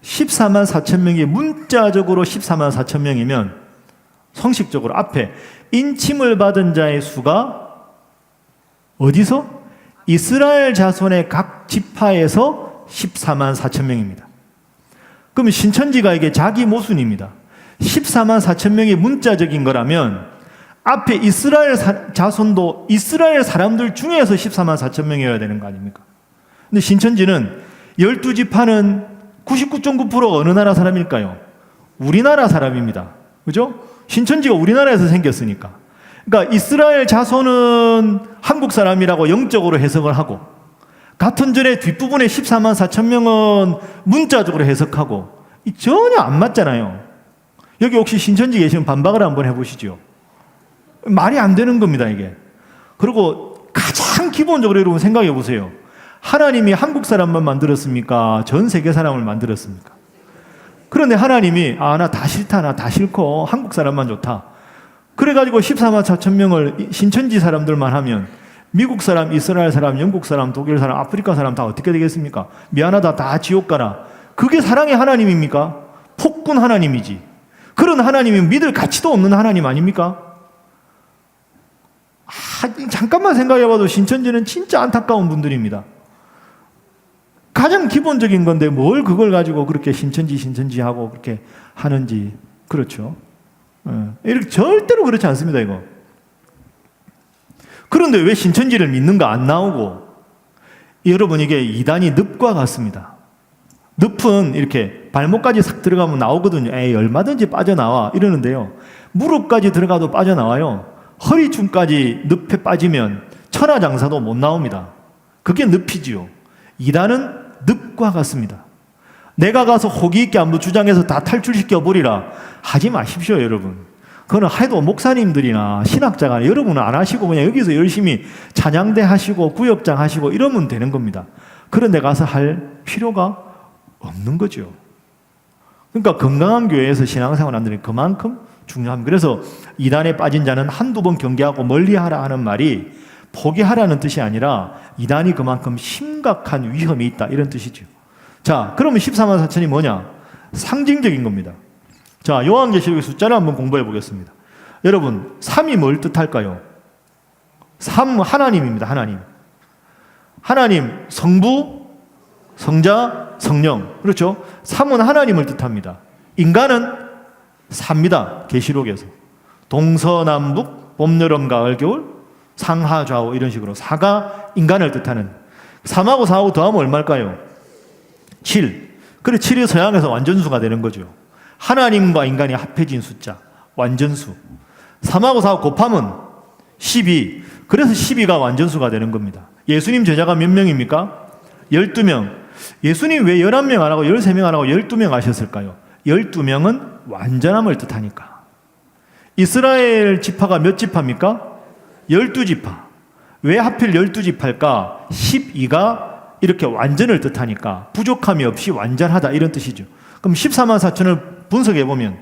14만 4천 명이 문자적으로 14만 4천 명이면 성식적으로 앞에 인침을 받은 자의 수가 어디서? 이스라엘 자손의 각 지파에서 14만 4천 명입니다. 그러면 신천지가 이게 자기 모순입니다. 14만 4천 명이 문자적인 거라면 앞에 이스라엘 자손도 이스라엘 사람들 중에서 14만 4천 명이어야 되는 거 아닙니까? 근데 신천지는 12지파는 99.9%가 어느 나라 사람일까요? 우리나라 사람입니다. 그죠? 신천지가 우리나라에서 생겼으니까. 그러니까 이스라엘 자손은 한국 사람이라고 영적으로 해석을 하고 같은 절의 뒷부분에 14만 4천 명은 문자적으로 해석하고 전혀 안 맞잖아요. 여기 혹시 신천지 계시면 반박을 한번 해보시죠. 말이 안 되는 겁니다, 이게. 그리고 가장 기본적으로 여러분 생각해 보세요. 하나님이 한국 사람만 만들었습니까? 전 세계 사람을 만들었습니까? 그런데 하나님이 나 다 싫다, 나 다 싫고 한국 사람만 좋다. 그래가지고 14만 4천 명을 신천지 사람들만 하면 미국 사람, 이스라엘 사람, 영국 사람, 독일 사람, 아프리카 사람 다 어떻게 되겠습니까? 미안하다, 다 지옥 가라. 그게 사랑의 하나님입니까? 폭군 하나님이지. 그런 하나님이 믿을 가치도 없는 하나님 아닙니까? 잠깐만 생각해봐도 신천지는 진짜 안타까운 분들입니다. 가장 기본적인 건데 뭘 그걸 가지고 그렇게 신천지 하고 그렇게 하는지. 그렇죠. 이렇게 절대로 그렇지 않습니다, 이거. 그런데 왜 신천지를 믿는가 안 나오고? 여러분, 이게 이단이 늪과 같습니다. 늪은 이렇게 발목까지 싹 들어가면 나오거든요. 에이, 얼마든지 빠져나와 이러는데요. 무릎까지 들어가도 빠져나와요. 허리춤까지 늪에 빠지면 천하장사도 못 나옵니다. 그게 늪이지요. 이단은 늪과 같습니다. 내가 가서 호기 있게 한번 주장해서 다 탈출시켜 버리라 하지 마십시오, 여러분. 그거는 해도 목사님들이나 신학자가 여러분은 안 하시고 그냥 여기서 열심히 찬양대 하시고 구역장 하시고 이러면 되는 겁니다. 그런 데 가서 할 필요가 없는 거죠. 그러니까 건강한 교회에서 신앙생활 하는 데 그만큼 중요합니다. 그래서 이단에 빠진 자는 한두 번 경계하고 멀리하라 하는 말이 포기하라는 뜻이 아니라 이단이 그만큼 심각한 위험이 있다 이런 뜻이죠. 자, 그러면 14만 4천이 뭐냐? 상징적인 겁니다. 자, 요한계시록의 숫자를 한번 공부해 보겠습니다. 여러분, 3이 뭘 뜻할까요? 3, 하나님입니다. 하나님. 하나님, 성부, 성자, 성령. 그렇죠? 3은 하나님을 뜻합니다. 인간은 4입니다. 계시록에서. 동서남북, 봄, 여름, 가을, 겨울, 상하, 좌우 이런 식으로 4가 인간을 뜻하는. 3하고 4하고 더하면 얼마일까요? 7. 그래 7이 서양에서 완전수가 되는 거죠. 하나님과 인간이 합해진 숫자, 완전수. 3하고 4하고 곱하면 12. 그래서 12가 완전수가 되는 겁니다. 예수님 제자가 몇 명입니까? 12명. 예수님 왜 11명 안 하고 13명 안 하고 12명 하셨을까요? 12명은 완전함을 뜻하니까. 이스라엘 지파가 몇 지파입니까? 12지파. 왜 하필 12지파일까? 12가 이렇게 완전을 뜻하니까 부족함이 없이 완전하다 이런 뜻이죠. 그럼 14만 4천을 분석해 보면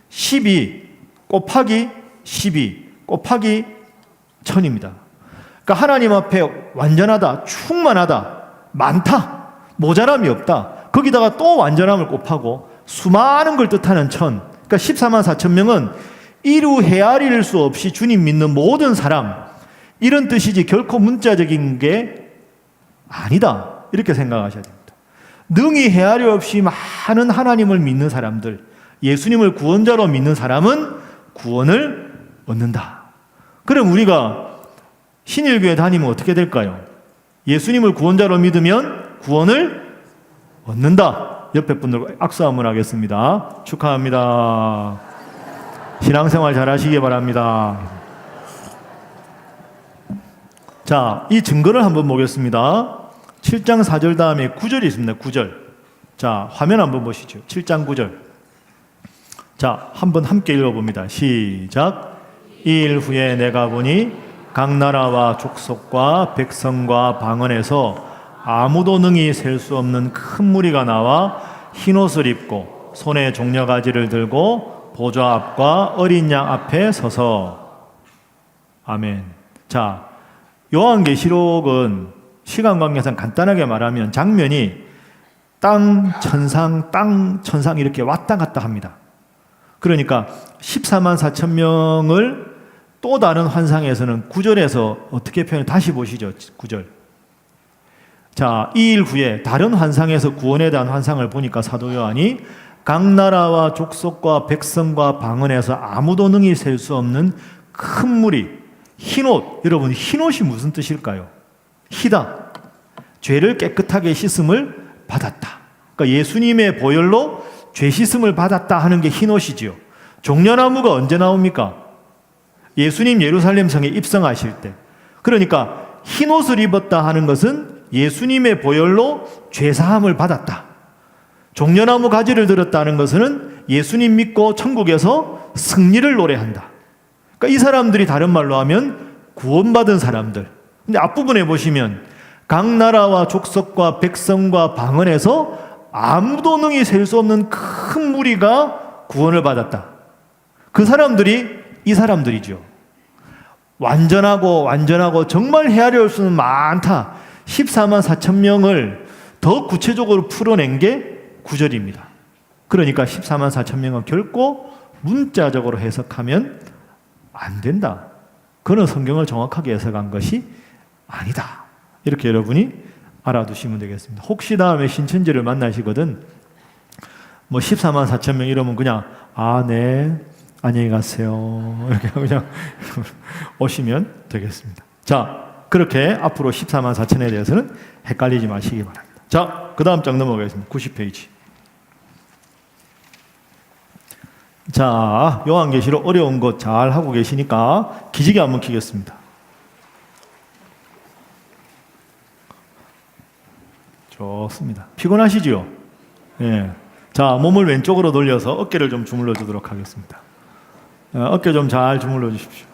12 곱하기 12 곱하기 1000입니다. 그러니까 하나님 앞에 완전하다, 충만하다, 많다, 모자람이 없다. 거기다가 또 완전함을 곱하고 수많은 걸 뜻하는 1000, 그러니까 14만 4천 명은 이루 헤아릴 수 없이 주님 믿는 모든 사람, 이런 뜻이지 결코 문자적인 게 아니다, 이렇게 생각하셔야 됩니다. 능히 헤아릴 없이 많은 하나님을 믿는 사람들, 예수님을 구원자로 믿는 사람은 구원을 얻는다. 그럼 우리가 신일교회 다니면 어떻게 될까요? 예수님을 구원자로 믿으면 구원을 얻는다. 옆에 분들과 악수 한번 하겠습니다. 축하합니다. 신앙생활 잘 하시기 바랍니다. 자, 이 증거를 한번 보겠습니다. 7장 4절 다음에 9절이 있습니다. 9절. 자, 화면 한번 보시죠. 7장 9절. 자, 한번 함께 읽어봅니다. 시작. 이 일 후에 내가 보니 각 나라와 족속과 백성과 방언에서 아무도 능히 셀 수 없는 큰 무리가 나와 흰옷을 입고 손에 종려가지를 들고 보좌 앞과 어린 양 앞에 서서. 아멘. 자, 요한계시록은 시간 관계상 간단하게 말하면 장면이 땅, 천상 이렇게 왔다 갔다 합니다. 그러니까 14만 4천 명을 또 다른 환상에서는 9절에서 어떻게 표현해? 다시 보시죠. 9절. 자, 이 일 후에 다른 환상에서 구원에 대한 환상을 보니까 사도 요한이 각 나라와 족속과 백성과 방언에서 아무도 능히 셀 수 없는 큰 무리, 흰옷. 여러분, 흰옷이 무슨 뜻일까요? 희다. 죄를 깨끗하게 씻음을 받았다. 그러니까 예수님의 보혈로 죄 씻음을 받았다 하는 게 흰옷이지요. 종려나무가 언제 나옵니까? 예수님 예루살렘 성에 입성하실 때. 그러니까 흰옷을 입었다 하는 것은 예수님의 보혈로 죄사함을 받았다. 종려나무 가지를 들었다는 것은 예수님 믿고 천국에서 승리를 노래한다. 그러니까 이 사람들이 다른 말로 하면 구원받은 사람들. 근데 앞부분에 보시면 각 나라와 족속과 백성과 방언에서 아무도 능히 셀 수 없는 큰 무리가 구원을 받았다. 그 사람들이 이 사람들이죠. 완전하고 정말 헤아릴 수는 많다. 14만 4천 명을 더 구체적으로 풀어낸 게 9절입니다. 그러니까 14만 4천 명은 결코 문자적으로 해석하면 안 된다. 그는 성경을 정확하게 해석한 것이 아니다. 이렇게 여러분이 알아두시면 되겠습니다. 혹시 다음에 신천지를 만나시거든 뭐 14만 4천 명 이러면 그냥 네, 안녕히 가세요. 이렇게 그냥 오시면 되겠습니다. 자, 그렇게 앞으로 14만 4천에 대해서는 헷갈리지 마시기 바랍니다. 자, 그 다음 장 넘어가겠습니다. 90페이지. 자, 요한계시록 어려운 거 잘 하고 계시니까 기지개 한번 켜겠습니다. 좋습니다. 피곤하시죠? 예. 자, 몸을 왼쪽으로 돌려서 어깨를 좀 주물러 주도록 하겠습니다. 어깨 좀 잘 주물러 주십시오.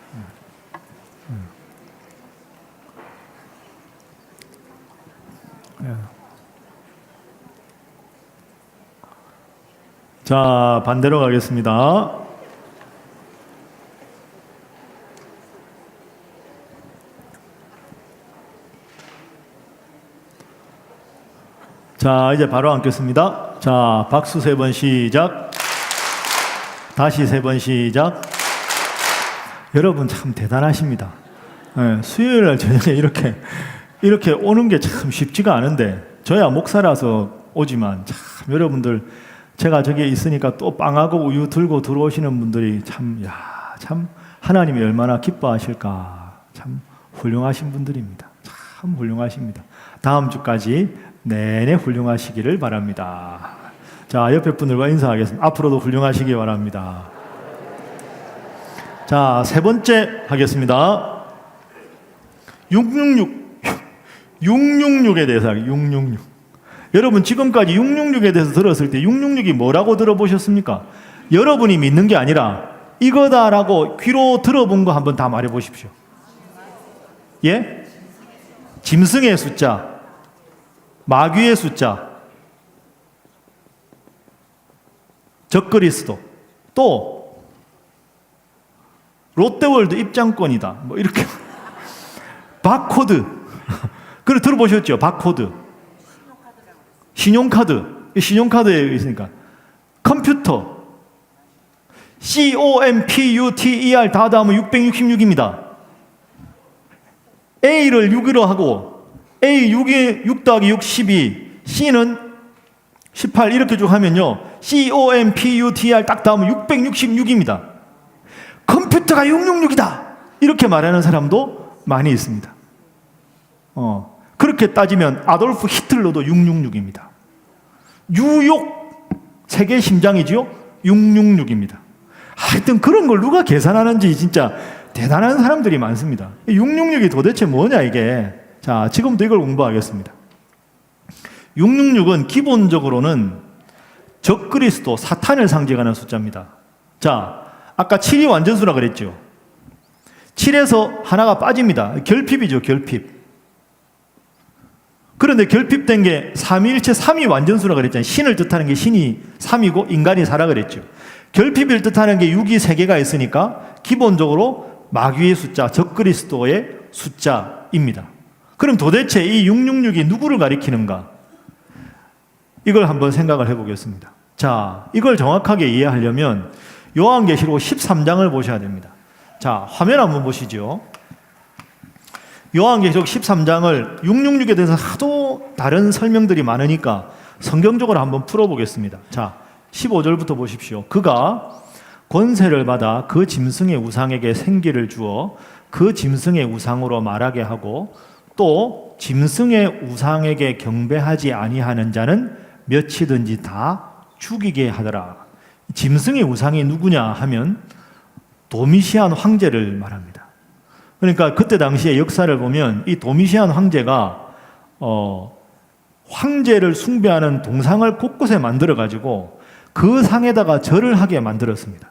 자, 반대로 가겠습니다. 자, 이제 바로 앉겠습니다. 자, 박수 3번 시작. 다시 3번 시작. 여러분 참 대단하십니다. 네, 수요일 날 저녁에 이렇게 오는 게 참 쉽지가 않은데, 저야 목사라서 오지만 참 여러분들 제가 저기에 있으니까 또 빵하고 우유 들고 들어오시는 분들이 참 하나님이 얼마나 기뻐하실까. 참 훌륭하신 분들입니다. 참 훌륭하십니다. 다음 주까지 내내 훌륭하시기를 바랍니다. 자, 옆에 분들과 인사하겠습니다. 앞으로도 훌륭하시기 바랍니다. 자, 3번째 하겠습니다. 666에 대해서 하겠습니다. 666. 여러분 지금까지 666에 대해서 들었을 때 666이 뭐라고 들어보셨습니까? 여러분이 믿는 게 아니라 이거다라고 귀로 들어본 거 한번 다 말해 보십시오. 예? 짐승의 숫자, 마귀의 숫자, 적그리스도, 또 롯데월드 입장권이다. 뭐 이렇게 바코드. 그걸 들어보셨죠? 바코드. 신용카드에 있으니까 컴퓨터, COMPUTER 다 더하면 666입니다. A를 6으로 하고 A 6 더하기 6, 12, C는 18 이렇게 쭉 하면요. COMPUTER 딱 더하면 666입니다. 컴퓨터가 666이다. 이렇게 말하는 사람도 많이 있습니다. 그렇게 따지면 아돌프 히틀러도 666입니다. 뉴욕 세계 심장이지요? 666입니다. 하여튼 그런 걸 누가 계산하는지 진짜 대단한 사람들이 많습니다. 666이 도대체 뭐냐 이게. 자, 지금부터 이걸 공부하겠습니다. 666은 기본적으로는 적그리스도 사탄을 상징하는 숫자입니다. 자, 아까 7이 완전수라 그랬죠. 7에서 하나가 빠집니다. 결핍이죠, 결핍. 그런데 결핍된 게 삼위일체 3이 완전수라 그랬잖아요. 신을 뜻하는 게 신이 3이고 인간이 4라 그랬죠. 결핍을 뜻하는 게 6이 3개가 있으니까 기본적으로 마귀의 숫자, 적그리스도의 숫자입니다. 그럼 도대체 이 666이 누구를 가리키는가? 이걸 한번 생각을 해보겠습니다. 자, 이걸 정확하게 이해하려면 요한계시록 13장을 보셔야 됩니다. 자, 화면 한번 보시죠. 요한계시록 13장을 666에 대해서 하도 다른 설명들이 많으니까 성경적으로 한번 풀어보겠습니다. 자, 15절부터 보십시오. 그가 권세를 받아 그 짐승의 우상에게 생기를 주어 그 짐승의 우상으로 말하게 하고 또 짐승의 우상에게 경배하지 아니하는 자는 몇이든지 다 죽이게 하더라. 짐승의 우상이 누구냐 하면 도미시안 황제를 말합니다. 그러니까 그때 당시의 역사를 보면 이 도미시안 황제가 황제를 숭배하는 동상을 곳곳에 만들어 가지고 그 상에다가 절을 하게 만들었습니다.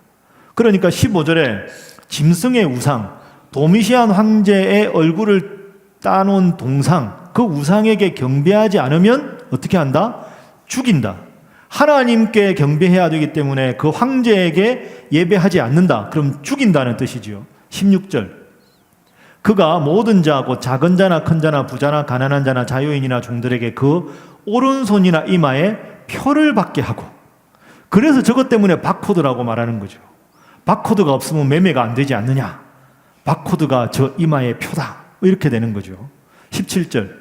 그러니까 15절에 짐승의 우상, 도미시안 황제의 얼굴을 따놓은 동상, 그 우상에게 경배하지 않으면 어떻게 한다? 죽인다. 하나님께 경배해야 되기 때문에 그 황제에게 예배하지 않는다. 그럼 죽인다는 뜻이지요. 16절. 그가 모든 자, 곧 작은 자나 큰 자나 부자나 가난한 자나 자유인이나 종들에게 그 오른손이나 이마에 표를 받게 하고, 그래서 저것 때문에 바코드라고 말하는 거죠. 바코드가 없으면 매매가 안 되지 않느냐. 바코드가 저 이마의 표다. 이렇게 되는 거죠. 17절.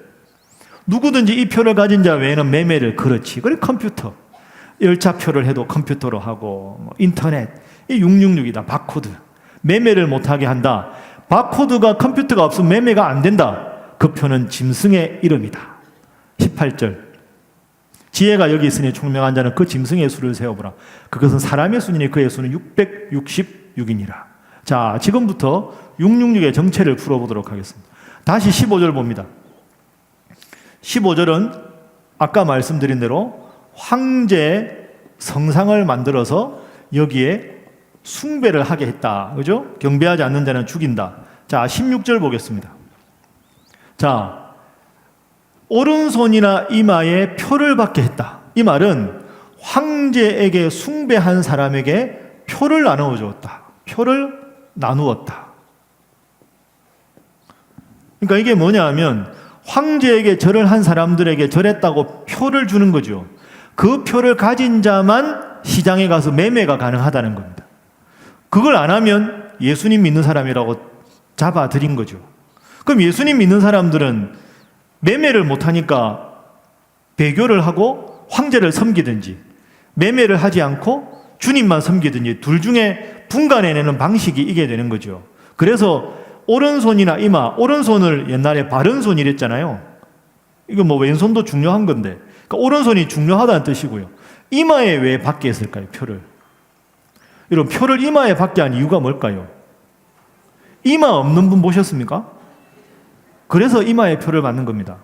누구든지 이 표를 가진 자 외에는 매매를, 그렇지. 그래 컴퓨터. 열차표를 해도 컴퓨터로 하고 인터넷. 이 666이다. 바코드. 매매를 못하게 한다. 바코드가 컴퓨터가 없으면 매매가 안 된다. 그 표는 짐승의 이름이다. 18절. 지혜가 여기 있으니 총명한 자는 그 짐승의 수를 세어보라. 그것은 사람의 수니 그의 수는 666이니라. 자, 지금부터 666의 정체를 풀어보도록 하겠습니다. 다시 15절 봅니다. 15절은 아까 말씀드린 대로 황제의 성상을 만들어서 여기에 숭배를 하게 했다. 그죠? 경배하지 않는 자는 죽인다. 자, 16절 보겠습니다. 자, 오른손이나 이마에 표를 받게 했다. 이 말은 황제에게 숭배한 사람에게 표를 나누어 주었다. 표를 나누었다. 그러니까 이게 뭐냐 하면 황제에게 절을 한 사람들에게 절했다고 표를 주는 거죠. 그 표를 가진 자만 시장에 가서 매매가 가능하다는 겁니다. 그걸 안 하면 예수님 믿는 사람이라고 잡아들인 거죠. 그럼 예수님 믿는 사람들은 매매를 못하니까 배교를 하고 황제를 섬기든지 매매를 하지 않고 주님만 섬기든지 둘 중에 분간해내는 방식이 이게 되는 거죠. 그래서 오른손이나 이마, 오른손을 옛날에 바른손 이랬잖아요. 이거 뭐 왼손도 중요한 건데, 그러니까 오른손이 중요하다는 뜻이고요. 이마에 왜 받게 했을까요? 표를. 이런 표를 이마에 받게 한 이유가 뭘까요? 이마 없는 분 보셨습니까? 그래서 이마에 표를 받는 겁니다.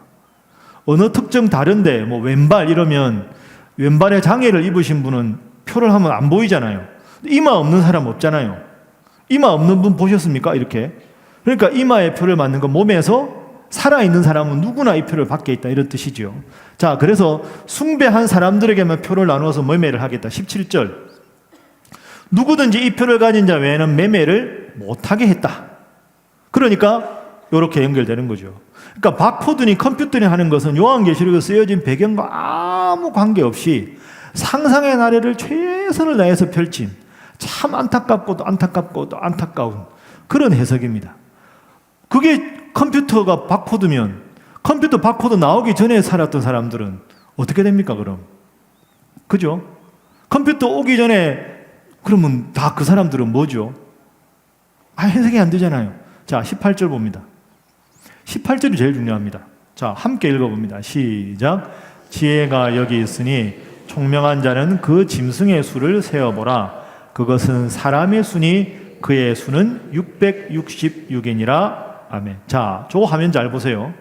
어느 특정 다른데 뭐 왼발 이러면 왼발에 장애를 입으신 분은 표를 하면 안 보이잖아요. 이마 없는 사람 없잖아요. 이마 없는 분 보셨습니까? 이렇게. 그러니까 이마에 표를 맞는 건 몸에서 살아있는 사람은 누구나 이 표를 받게 있다 이런 뜻이죠. 자, 그래서 숭배한 사람들에게만 표를 나누어서 매매를 하겠다. 17절. 누구든지 이 표를 가진 자 외에는 매매를 못하게 했다. 그러니까 이렇게 연결되는 거죠. 그러니까 바코드니 컴퓨터니 하는 것은 요한계시록에 쓰여진 배경과 아무 관계없이 상상의 나래를 최선을 다해서 펼친 참 안타깝고도 안타깝고도 안타까운 그런 해석입니다. 그게 컴퓨터가 바코드면 컴퓨터 바코드 나오기 전에 살았던 사람들은 어떻게 됩니까, 그럼? 그죠? 컴퓨터 오기 전에 그러면 다 그 사람들은 뭐죠? 해석이 안 되잖아요. 자, 18절 봅니다. 18절이 제일 중요합니다. 자, 함께 읽어봅니다. 시작. 지혜가 여기 있으니 총명한 자는 그 짐승의 수를 세어보라. 그것은 사람의 수니 그의 수는 666이니라. 아멘. 자, 저 화면 잘 보세요.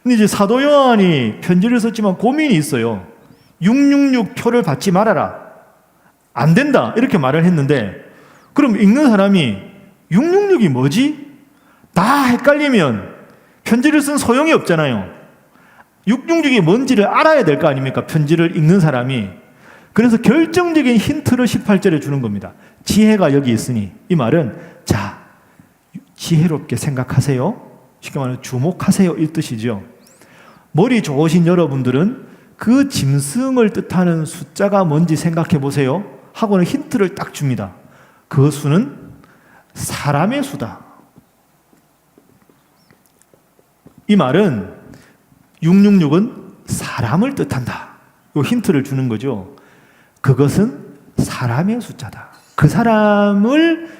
근데 이제 사도 요한이 편지를 썼지만 고민이 있어요. 666 표를 받지 말아라. 안 된다. 이렇게 말을 했는데, 그럼 읽는 사람이 666이 뭐지? 다 헷갈리면 편지를 쓴 소용이 없잖아요. 666이 뭔지를 알아야 될 거 아닙니까? 편지를 읽는 사람이. 그래서 결정적인 힌트를 18절에 주는 겁니다. 지혜가 여기 있으니. 이 말은, 자, 지혜롭게 생각하세요. 쉽게 말하면 주목하세요. 이 뜻이죠. 머리 좋으신 여러분들은 그 짐승을 뜻하는 숫자가 뭔지 생각해 보세요. 하고는 힌트를 딱 줍니다. 그 수는 사람의 수다. 이 말은 666은 사람을 뜻한다. 이 힌트를 주는 거죠. 그것은 사람의 숫자다. 그 사람을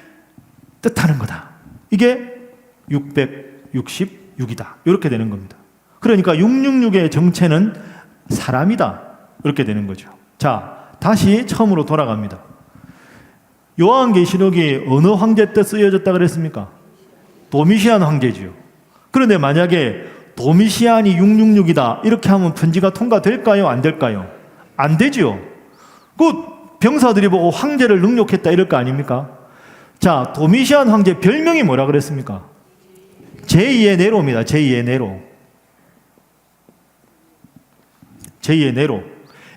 뜻하는 거다. 이게 666이다. 이렇게 되는 겁니다. 그러니까 666의 정체는 사람이다. 이렇게 되는 거죠. 자, 다시 처음으로 돌아갑니다. 요한계시록이 어느 황제 때 쓰여졌다 그랬습니까? 도미시안 황제지요. 그런데 만약에 도미시안이 666이다 이렇게 하면 편지가 통과될까요? 안 될까요? 안 되죠. 그 병사들이 보고 황제를 능욕했다 이럴 거 아닙니까? 자, 도미시안 황제 별명이 뭐라 그랬습니까? 제2의 네로입니다. 제2의 네로. 제2의 네로.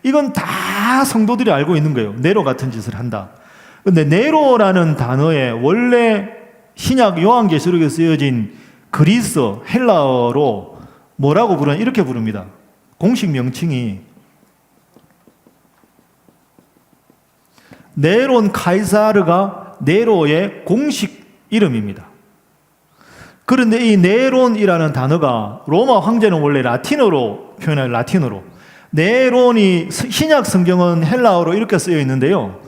이건 다 성도들이 알고 있는 거예요. 네로 같은 짓을 한다. 근데 네로라는 단어에 원래 신약 요한계시록에 쓰여진 그리스, 헬라어로 뭐라고 부르냐? 이렇게 부릅니다. 공식 명칭이 네론 카이사르가 네로의 공식 이름입니다. 그런데 이 네론이라는 단어가 로마 황제는 원래 라틴어로 표현해요. 라틴어로. 네론이 신약 성경은 헬라어로 이렇게 쓰여 있는데요.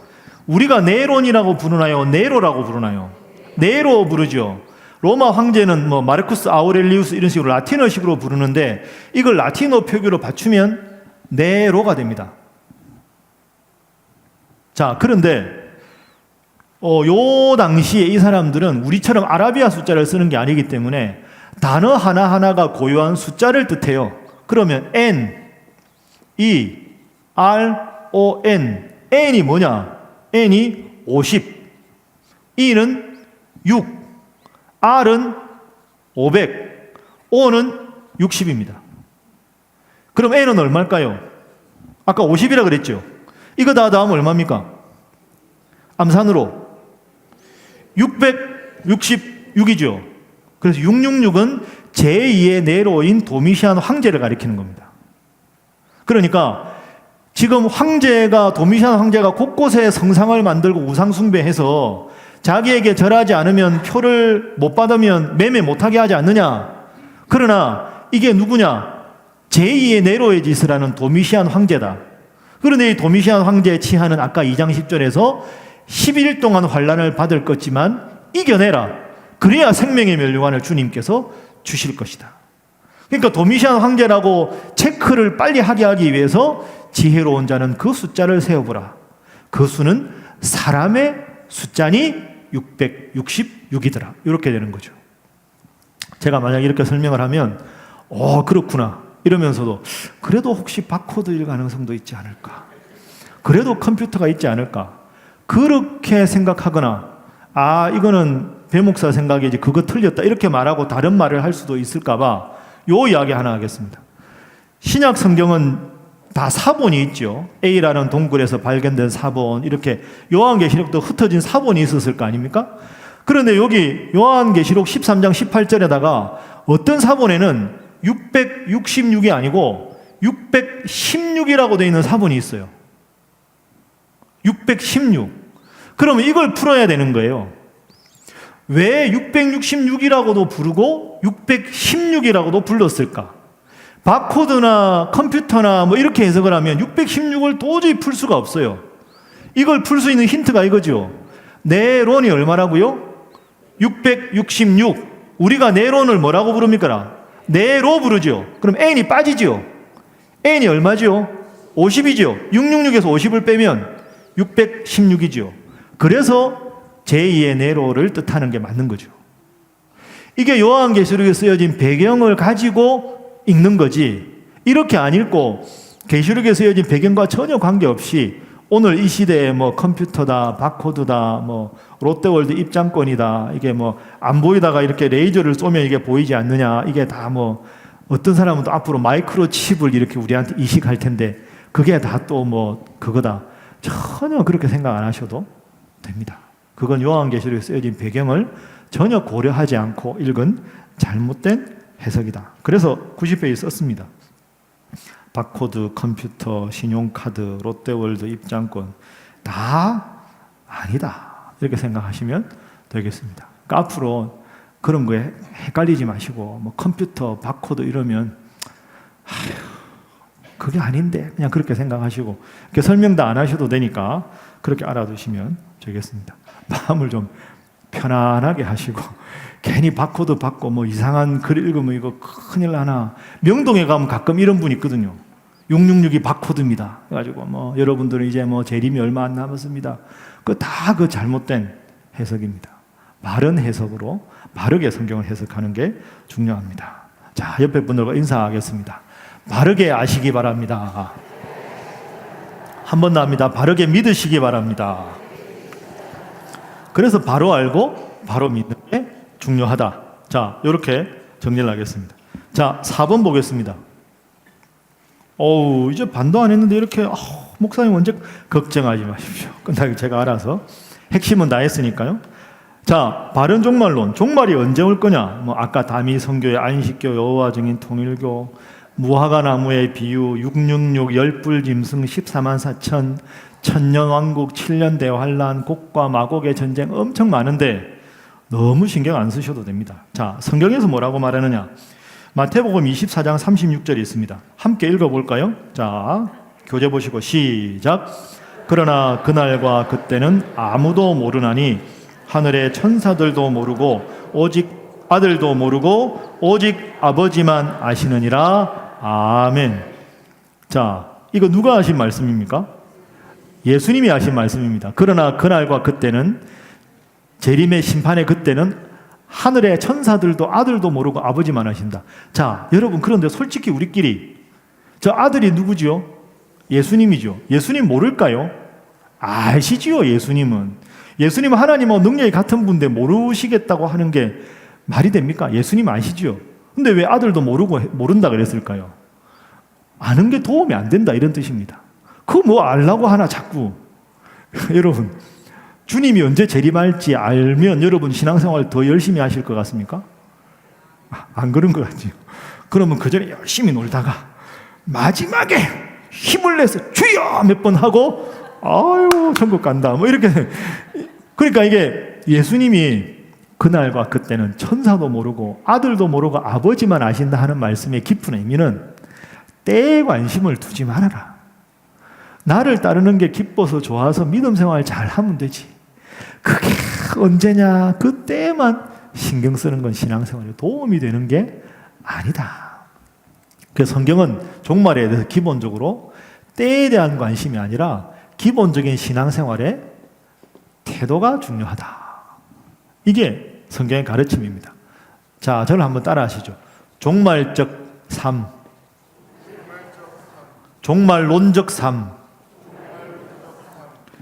우리가 네론이라고 부르나요? 네로라고 부르나요? 네로 부르죠. 로마 황제는 뭐 마르쿠스 아우렐리우스 이런 식으로 라틴어식으로 부르는데 이걸 라틴어 표기로 받추면 네로가 됩니다. 자, 그런데 요 당시에 이 사람들은 우리처럼 아라비아 숫자를 쓰는 게 아니기 때문에 단어 하나하나가 고유한 숫자를 뜻해요. 그러면 N, E, R, O, N. N이 뭐냐? N이 50, E는 6, R은 500, O는 60입니다. 그럼 N은 얼마일까요? 아까 50이라 그랬죠? 이거 다 더하면 얼마입니까? 암산으로 666이죠. 그래서 666은 제2의 네로인 도미시안 황제를 가리키는 겁니다. 그러니까 지금 황제가 도미시안 황제가 곳곳에 성상을 만들고 우상 숭배해서 자기에게 절하지 않으면 표를 못 받으면 매매 못하게 하지 않느냐. 그러나 이게 누구냐? 제2의 네로의 짓을 하는 도미시안 황제다. 그런데 이 도미시안 황제의 치하는 아까 2장 10절에서 11일 동안 환난을 받을 것지만 이겨내라. 그래야 생명의 멸류관을 주님께서 주실 것이다. 그러니까 도미시안 황제라고 체크를 빨리 하게 하기 위해서 지혜로운 자는 그 숫자를 세어보라. 그 수는 사람의 숫자니 666이더라. 이렇게 되는 거죠. 제가 만약 이렇게 설명을 하면 그렇구나 이러면서도 그래도 혹시 바코드일 가능성도 있지 않을까? 그래도 컴퓨터가 있지 않을까? 그렇게 생각하거나 이거는 배목사 생각이지 그거 틀렸다 이렇게 말하고 다른 말을 할 수도 있을까 봐 요 이야기 하나 하겠습니다. 신약 성경은 다 사본이 있죠. A라는 동굴에서 발견된 사본, 이렇게 요한계시록도 흩어진 사본이 있었을 거 아닙니까? 그런데 여기 요한계시록 13장 18절에다가 어떤 사본에는 666이 아니고 616이라고 되어 있는 사본이 있어요. 616. 그러면 이걸 풀어야 되는 거예요. 왜 666이라고도 부르고 616이라고도 불렀을까? 바코드나 컴퓨터나 뭐 이렇게 해석을 하면 616을 도저히 풀 수가 없어요. 이걸 풀 수 있는 힌트가 이거죠. 네론이 얼마라고요? 666. 우리가 네론을 뭐라고 부릅니까? 네로 부르죠. 그럼 n이 빠지죠. n이 얼마죠? 50이죠. 666에서 50을 빼면 616이죠. 그래서 제2의 네로를 뜻하는 게 맞는 거죠. 이게 요한계시록에 쓰여진 배경을 가지고 읽는 거지, 이렇게 안 읽고 계시록에 쓰여진 배경과 전혀 관계없이 오늘 이 시대에 뭐 컴퓨터다, 바코드다, 뭐 롯데월드 입장권이다, 이게 뭐 안 보이다가 이렇게 레이저를 쏘면 이게 보이지 않느냐, 이게 다 뭐 어떤 사람은 또 앞으로 마이크로칩을 이렇게 우리한테 이식할 텐데 그게 다 또 뭐 그거다, 전혀 그렇게 생각 안 하셔도 됩니다. 그건 요한계시록에 쓰여진 배경을 전혀 고려하지 않고 읽은 잘못된 해석이다. 그래서 90페이지 썼습니다. 바코드, 컴퓨터, 신용카드, 롯데월드 입장권 다 아니다, 이렇게 생각하시면 되겠습니다. 그러니까 앞으로 그런 거에 헷갈리지 마시고 뭐 컴퓨터, 바코드 이러면 그게 아닌데 그냥 그렇게 생각하시고 이렇게 설명도 안 하셔도 되니까 그렇게 알아두시면 되겠습니다. 마음을 좀 편안하게 하시고 괜히 바코드 받고 뭐 이상한 글 읽으면 이거 큰일 나나. 명동에 가면 가끔 이런 분 있거든요. 666이 바코드입니다. 그래가지고 뭐 여러분들은 이제 뭐 재림이 얼마 안 남았습니다. 그 다 그 잘못된 해석입니다. 바른 해석으로 바르게 성경을 해석하는 게 중요합니다. 자, 옆에 분들과 인사하겠습니다. 바르게 아시기 바랍니다. 한 번 더 합니다. 바르게 믿으시기 바랍니다. 그래서 바로 알고 바로 믿는 게 중요하다. 자, 이렇게 정리를 하겠습니다. 자, 4번 보겠습니다. 이제 반도 안 했는데 이렇게 목사님 언제, 걱정하지 마십시오. 끝나기 제가 알아서 핵심은 다 했으니까요. 자, 바른 종말론. 종말이 언제 올 거냐? 뭐 아까 다미 선교의 안식교, 여호와 증인 통일교, 무화과 나무의 비유, 666, 열불 짐승, 14만 4천, 천년왕국, 7년 대환란, 곡과 마곡의 전쟁 엄청 많은데 너무 신경 안 쓰셔도 됩니다. 자, 성경에서 뭐라고 말하느냐? 마태복음 24장 36절이 있습니다. 함께 읽어볼까요? 자, 교재 보시고 시작. 그러나 그날과 그때는 아무도 모르나니 하늘의 천사들도 모르고 오직 아들도 모르고 오직 아버지만 아시느니라. 아멘. 자, 이거 누가 하신 말씀입니까? 예수님이 하신 말씀입니다. 그러나 그날과 그때는, 재림의 심판의 그때는 하늘의 천사들도 아들도 모르고 아버지만 아신다. 자, 여러분, 그런데 솔직히 우리끼리 저 아들이 누구지요? 예수님이죠. 예수님 모를까요? 아시지요. 예수님은 하나님하고 능력이 같은 분인데 모르시겠다고 하는 게 말이 됩니까? 예수님 아시지요. 근데 왜 아들도 모른다 그랬을까요? 아는 게 도움이 안 된다, 이런 뜻입니다. 그거 뭐 알라고 하나 자꾸. 여러분, 주님이 언제 재림할지 알면 여러분 신앙생활 더 열심히 하실 것 같습니까? 안 그런 것 같지요. 그러면 그 전에 열심히 놀다가 마지막에 힘을 내서 주여 몇 번 하고 아유 천국 간다 뭐 이렇게. 그러니까 이게 예수님이 그날과 그때는 천사도 모르고 아들도 모르고 아버지만 아신다 하는 말씀의 깊은 의미는 때에 관심을 두지 말아라. 나를 따르는 게 기뻐서 좋아서 믿음 생활 잘 하면 되지. 그게 언제냐? 그때만 신경 쓰는 건 신앙생활에 도움이 되는 게 아니다. 그래서 성경은 종말에 대해서 기본적으로 때에 대한 관심이 아니라 기본적인 신앙생활의 태도가 중요하다. 이게 성경의 가르침입니다. 자, 저를 한번 따라 하시죠. 종말적 삶, 종말론적 삶.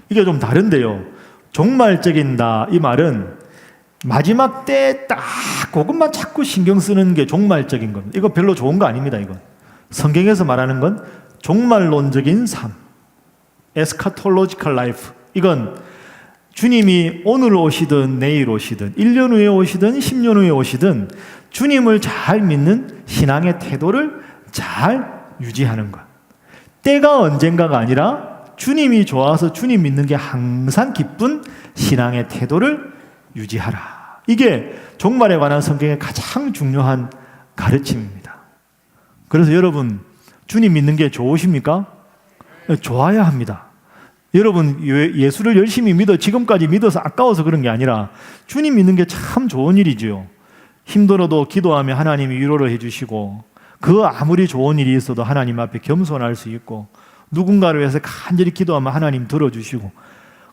이게 좀 다른데요. 종말적인다, 이 말은 마지막 때 딱 그것만 자꾸 신경 쓰는 게 종말적인 겁니다. 이거 별로 좋은 거 아닙니다. 이건 성경에서 말하는 건 종말론적인 삶, 에스카톨로지컬 라이프. 이건 주님이 오늘 오시든 내일 오시든 1년 후에 오시든 10년 후에 오시든 주님을 잘 믿는 신앙의 태도를 잘 유지하는 것. 때가 언젠가가 아니라 주님이 좋아서 주님 믿는 게 항상 기쁜 신앙의 태도를 유지하라. 이게 종말에 관한 성경의 가장 중요한 가르침입니다. 그래서 여러분, 주님 믿는 게 좋으십니까? 좋아야 합니다. 여러분, 예수를 열심히 믿어 지금까지 믿어서 아까워서 그런 게 아니라 주님 믿는 게 참 좋은 일이지요. 힘들어도 기도하면 하나님이 위로를 해주시고, 그 아무리 좋은 일이 있어도 하나님 앞에 겸손할 수 있고, 누군가를 위해서 간절히 기도하면 하나님 들어주시고,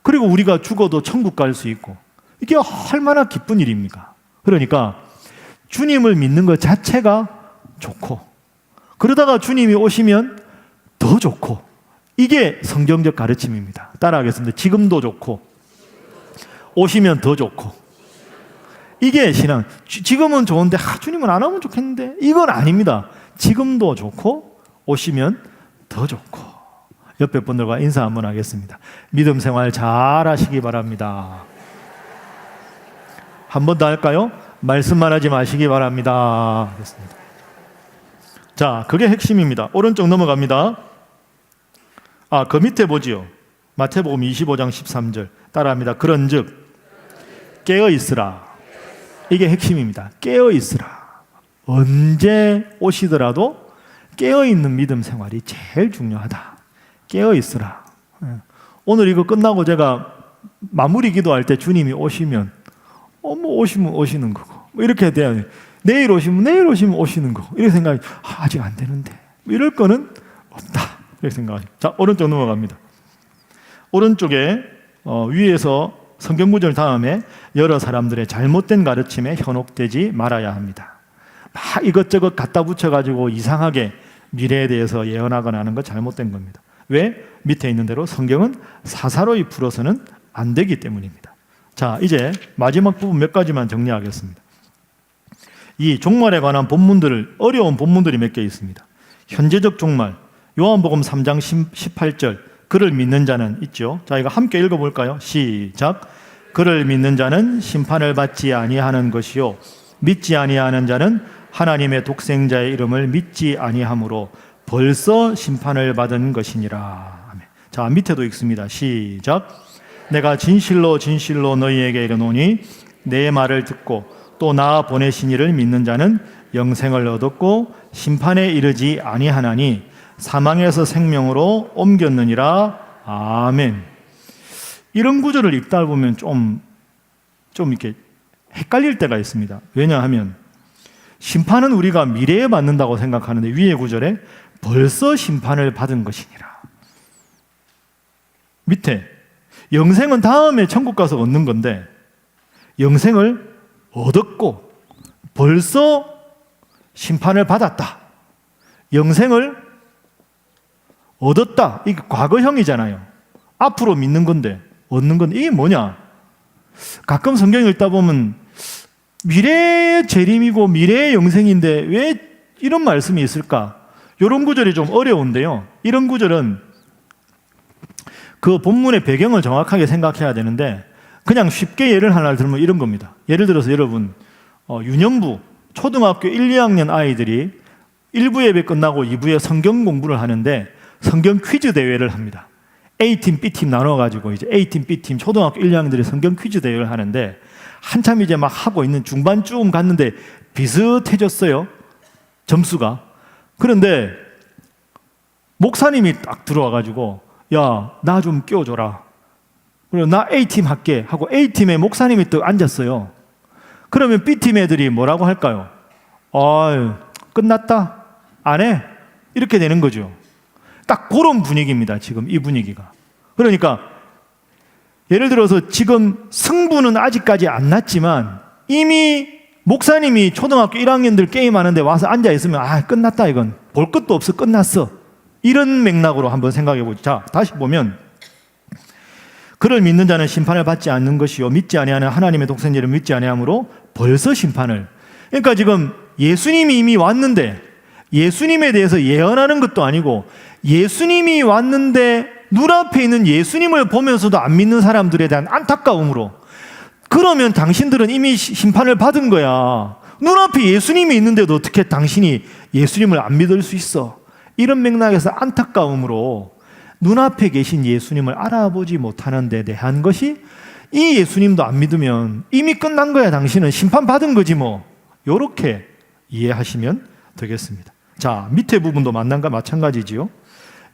그리고 우리가 죽어도 천국 갈 수 있고, 이게 얼마나 기쁜 일입니까? 그러니까 주님을 믿는 것 자체가 좋고, 그러다가 주님이 오시면 더 좋고, 이게 성경적 가르침입니다. 따라하겠습니다. 지금도 좋고, 오시면 더 좋고. 이게 신앙. 지금은 좋은데 주님은 안 오면 좋겠는데, 이건 아닙니다. 지금도 좋고 오시면 더 좋고. 옆에 분들과 인사 한번 하겠습니다. 믿음 생활 잘 하시기 바랍니다. 한 번 더 할까요? 말씀만 하지 마시기 바랍니다. 알겠습니다. 자, 그게 핵심입니다. 오른쪽 넘어갑니다. 그 밑에 보지요. 마태복음 25장 13절 따라합니다. 그런즉 깨어 있으라. 이게 핵심입니다. 깨어 있으라. 언제 오시더라도 깨어 있는 믿음 생활이 제일 중요하다. 깨어 있으라. 오늘 이거 끝나고 제가 마무리 기도할 때 주님이 오시면 오시면 오시는 거고, 이렇게 돼야 내일 오시면 오시는 거고, 이렇게 생각이 아직 안 되는데 이럴 거는 없다. 이렇게 생각하죠. 자, 오른쪽 넘어갑니다. 오른쪽에 위에서 성경 구절 다음에 여러 사람들의 잘못된 가르침에 현혹되지 말아야 합니다. 막 이것저것 갖다 붙여가지고 이상하게 미래에 대해서 예언하거나 하는 거 잘못된 겁니다. 왜? 밑에 있는 대로 성경은 사사로이 풀어서는 안 되기 때문입니다. 자, 이제 마지막 부분 몇 가지만 정리하겠습니다. 이 종말에 관한 본문들을, 어려운 본문들이 몇 개 있습니다. 현재적 종말, 요한복음 3장 18절, 그를 믿는 자는 있죠. 자, 이거 함께 읽어볼까요? 시작. 그를 믿는 자는 심판을 받지 아니하는 것이요, 믿지 아니하는 자는 하나님의 독생자의 이름을 믿지 아니하므로 벌써 심판을 받은 것이니라. 아멘. 자, 밑에도 읽습니다. 시작. 내가 진실로 진실로 너희에게 이르노니 내 말을 듣고 또 나 보내신 이를 믿는 자는 영생을 얻었고 심판에 이르지 아니하나니 사망에서 생명으로 옮겼느니라. 아멘. 이런 구절을 읽다 보면 좀 이렇게 헷갈릴 때가 있습니다. 왜냐하면 심판은 우리가 미래에 받는다고 생각하는데 위에 구절에 벌써 심판을 받은 것이니라. 밑에 영생은 다음에 천국 가서 얻는 건데 영생을 얻었고 벌써 심판을 받았다. 영생을 얻었다. 이게 과거형이잖아요. 앞으로 믿는 건데 얻는 건데 이게 뭐냐? 가끔 성경 읽다 보면 미래의 재림이고 미래의 영생인데 왜 이런 말씀이 있을까? 이런 구절이 좀 어려운데요. 이런 구절은 그 본문의 배경을 정확하게 생각해야 되는데 그냥 쉽게 예를 하나 들면 이런 겁니다. 예를 들어서 여러분 유년부 초등학교 1, 2학년 아이들이 1부 예배 끝나고 2부에 성경 공부를 하는데 성경 퀴즈 대회를 합니다. A팀, B팀 나눠가지고 이제 A팀, B팀 초등학교 1, 2학년들이 성경 퀴즈 대회를 하는데 한참 이제 막 하고 있는 중반쯤 갔는데 비슷해졌어요. 점수가. 그런데 목사님이 딱 들어와가지고 야, 나 좀 껴줘라. 그리고 나 A팀 할게 하고 A팀에 목사님이 또 앉았어요. 그러면 B팀 애들이 뭐라고 할까요? 아유, 끝났다. 안 해. 이렇게 되는 거죠. 딱 그런 분위기입니다. 지금 이 분위기가. 그러니까 예를 들어서 지금 승부는 아직까지 안 났지만 이미 목사님이 초등학교 1학년들 게임하는데 와서 앉아있으면 끝났다 이건. 볼 것도 없어. 끝났어. 이런 맥락으로 한번 생각해 보죠. 자, 다시 보면 그를 믿는 자는 심판을 받지 않는 것이요 믿지 아니하는 하나님의 독생자를 믿지 아니하므로 벌써 심판을. 그러니까 지금 예수님이 이미 왔는데 예수님에 대해서 예언하는 것도 아니고 예수님이 왔는데 눈앞에 있는 예수님을 보면서도 안 믿는 사람들에 대한 안타까움으로 그러면 당신들은 이미 심판을 받은 거야. 눈앞에 예수님이 있는데도 어떻게 당신이 예수님을 안 믿을 수 있어? 이런 맥락에서 안타까움으로 눈앞에 계신 예수님을 알아보지 못하는 데 대한 것이 이 예수님도 안 믿으면 이미 끝난 거야. 당신은 심판받은 거지 뭐. 이렇게 이해하시면 되겠습니다. 자, 밑에 부분도 만난과 마찬가지지요.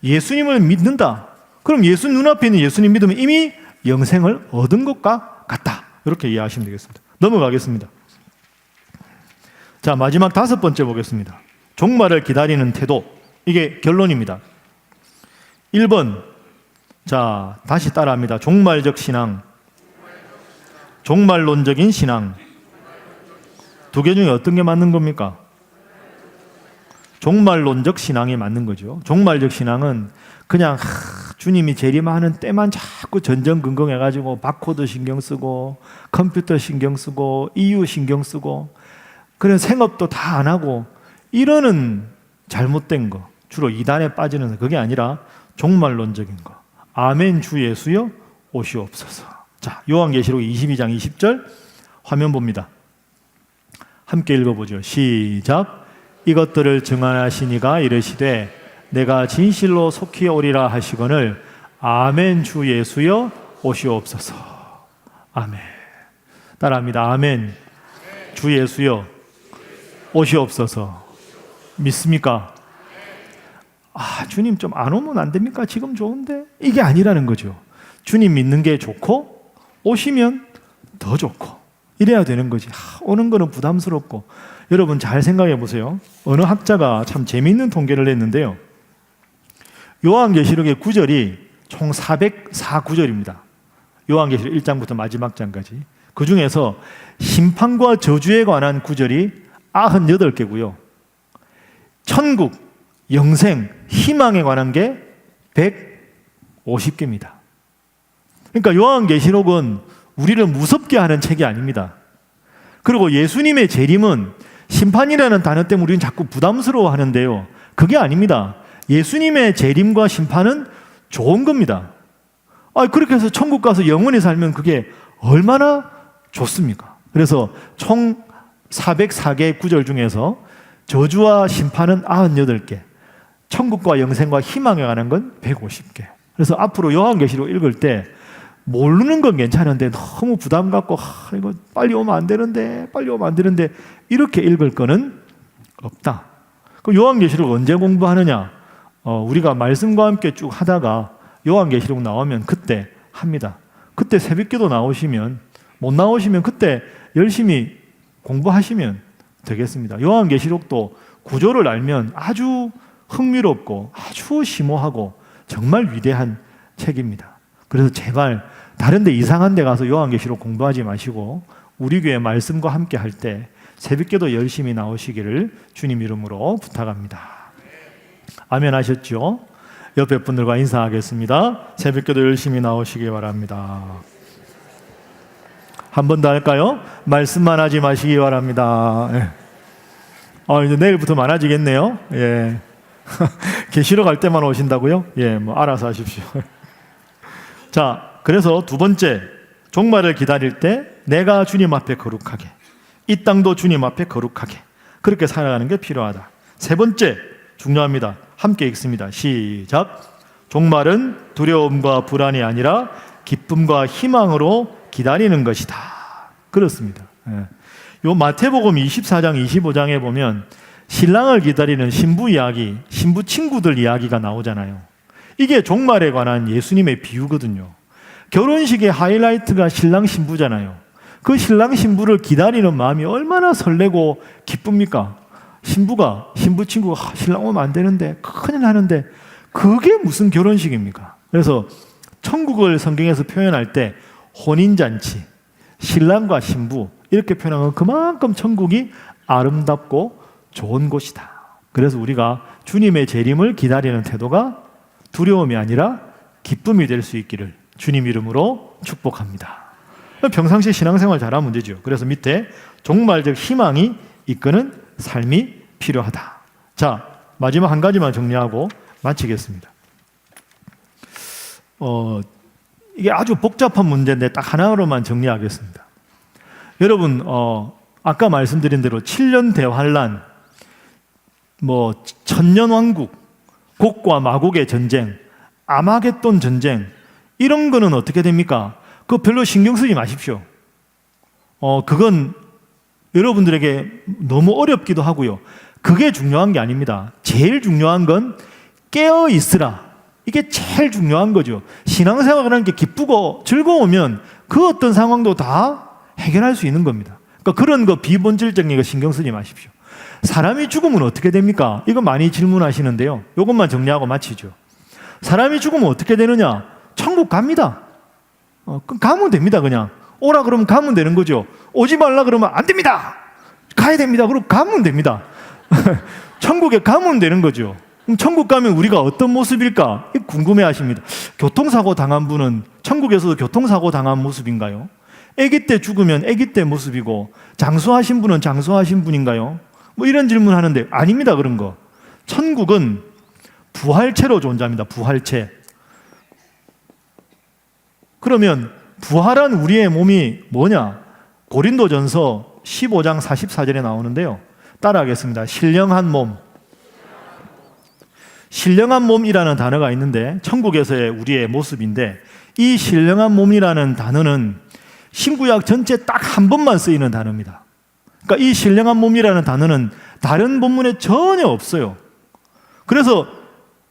예수님을 믿는다. 그럼 예수 눈앞에 있는 예수님 믿으면 이미 영생을 얻은 것과 같다. 이렇게 이해하시면 되겠습니다. 넘어가겠습니다. 자, 마지막 5번째 보겠습니다. 종말을 기다리는 태도. 이게 결론입니다. 1번. 자, 다시 따라합니다. 종말적 신앙, 종말론적인 신앙. 두 개 중에 어떤 게 맞는 겁니까? 종말론적 신앙이 맞는 거죠. 종말적 신앙은 그냥 주님이 재림하는 때만 자꾸 전전긍긍해가지고 바코드 신경 쓰고 컴퓨터 신경 쓰고 EU 신경 쓰고 그런 생업도 다 안 하고 이러는 잘못된 거, 주로 이단에 빠지는 그게 아니라 종말론적인 거. 아멘 주 예수여 오시옵소서. 자, 요한계시록 22장 20절 화면 봅니다. 함께 읽어보죠. 시작. 이것들을 증언하시니가 이르시되 내가 진실로 속히 오리라 하시거늘 아멘 주 예수여 오시옵소서. 아멘. 따라합니다. 아멘 주 예수여 오시옵소서. 믿습니까? 아, 주님 좀 안 오면 안 됩니까? 지금 좋은데? 이게 아니라는 거죠. 주님 믿는 게 좋고 오시면 더 좋고 이래야 되는 거지. 오는 거는 부담스럽고. 여러분 잘 생각해 보세요. 어느 학자가 참 재미있는 통계를 냈는데요. 요한계시록의 구절이 총 404구절입니다. 요한계시록 1장부터 마지막 장까지. 그 중에서 심판과 저주에 관한 구절이 98개고요. 천국, 영생, 희망에 관한 게 150개입니다. 그러니까 요한계시록은 우리를 무섭게 하는 책이 아닙니다. 그리고 예수님의 재림은 심판이라는 단어 때문에 우리는 자꾸 부담스러워 하는데요. 그게 아닙니다. 예수님의 재림과 심판은 좋은 겁니다. 그렇게 해서 천국 가서 영원히 살면 그게 얼마나 좋습니까? 그래서 총 404개의 구절 중에서 저주와 심판은 98개, 천국과 영생과 희망에 관한 건 150개. 그래서 앞으로 요한계시록 읽을 때 모르는 건 괜찮은데 너무 부담 갖고 이거 빨리 오면 안 되는데 이렇게 읽을 거는 없다. 그 요한계시록 언제 공부하느냐? 우리가 말씀과 함께 쭉 하다가 요한계시록 나오면 그때 합니다. 그때 새벽기도 나오시면 못 나오시면 그때 열심히 공부하시면 되겠습니다. 요한계시록도 구조를 알면 아주 흥미롭고 아주 심오하고 정말 위대한 책입니다. 그래서 제발 다른 데 이상한 데 가서 요한계시록 공부하지 마시고 우리 교회 말씀과 함께 할 때 새벽기도 열심히 나오시기를 주님 이름으로 부탁합니다. 아멘 하셨죠? 옆에 분들과 인사하겠습니다. 새벽기도 열심히 나오시기 바랍니다. 한 번 더 할까요? 말씀만 하지 마시기 바랍니다. 이제 내일부터 많아지겠네요. 예. 계시러 갈 때만 오신다고요? 예, 뭐 알아서 하십시오. 자, 그래서 두 번째, 종말을 기다릴 때 내가 주님 앞에 거룩하게, 이 땅도 주님 앞에 거룩하게 그렇게 살아가는 게 필요하다. 세 번째, 중요합니다. 함께 읽습니다. 시작. 종말은 두려움과 불안이 아니라 기쁨과 희망으로 기다리는 것이다. 그렇습니다. 요 마태복음 24장 25장에 보면 신랑을 기다리는 신부 이야기, 신부 친구들 이야기가 나오잖아요. 이게 종말에 관한 예수님의 비유거든요. 결혼식의 하이라이트가 신랑 신부잖아요. 그 신랑 신부를 기다리는 마음이 얼마나 설레고 기쁩니까? 신부 친구가 신랑 오면 안 되는데 큰일 나는데 그게 무슨 결혼식입니까? 그래서 천국을 성경에서 표현할 때 혼인잔치, 신랑과 신부 이렇게 표현하면 그만큼 천국이 아름답고 좋은 곳이다. 그래서 우리가 주님의 재림을 기다리는 태도가 두려움이 아니라 기쁨이 될 수 있기를 주님 이름으로 축복합니다. 평상시에 신앙생활 잘하면 되죠. 그래서 밑에 종말적 희망이 이끄는 삶이 필요하다. 자, 마지막 한 가지만 정리하고 마치겠습니다. 이게 아주 복잡한 문제인데 딱 하나로만 정리하겠습니다. 여러분, 아까 말씀드린 대로 7년 대환란, 천년왕국, 곡과 마곡의 전쟁, 아마겟돈 전쟁 이런 거는 어떻게 됩니까? 그거 별로 신경 쓰지 마십시오. 그건 여러분들에게 너무 어렵기도 하고요. 그게 중요한 게 아닙니다. 제일 중요한 건 깨어 있으라. 이게 제일 중요한 거죠. 신앙생활이라는 게 기쁘고 즐거우면 그 어떤 상황도 다 해결할 수 있는 겁니다. 그러니까 그런 거 비본질적인 거 신경 쓰지 마십시오. 사람이 죽으면 어떻게 됩니까? 이거 많이 질문하시는데요. 이것만 정리하고 마치죠. 사람이 죽으면 어떻게 되느냐? 천국 갑니다. 가면 됩니다. 그냥 오라 그러면 가면 되는 거죠. 오지 말라 그러면 안 됩니다. 가야 됩니다. 그럼 가면 됩니다. 천국에 가면 되는 거죠. 그럼 천국 가면 우리가 어떤 모습일까? 궁금해 하십니다. 교통사고 당한 분은 천국에서도 교통사고 당한 모습인가요? 아기 때 죽으면 아기 때 모습이고 장수하신 분은 장수하신 분인가요? 뭐 이런 질문 하는데 아닙니다. 그런 거. 천국은 부활체로 존재합니다. 부활체. 그러면 부활한 우리의 몸이 뭐냐? 고린도전서 15장 44절에 나오는데요. 따라하겠습니다. 신령한 몸. 신령한 몸이라는 단어가 있는데 천국에서의 우리의 모습인데 이 신령한 몸이라는 단어는 신구약 전체 딱 한 번만 쓰이는 단어입니다. 그러니까 이 신령한 몸이라는 단어는 다른 본문에 전혀 없어요. 그래서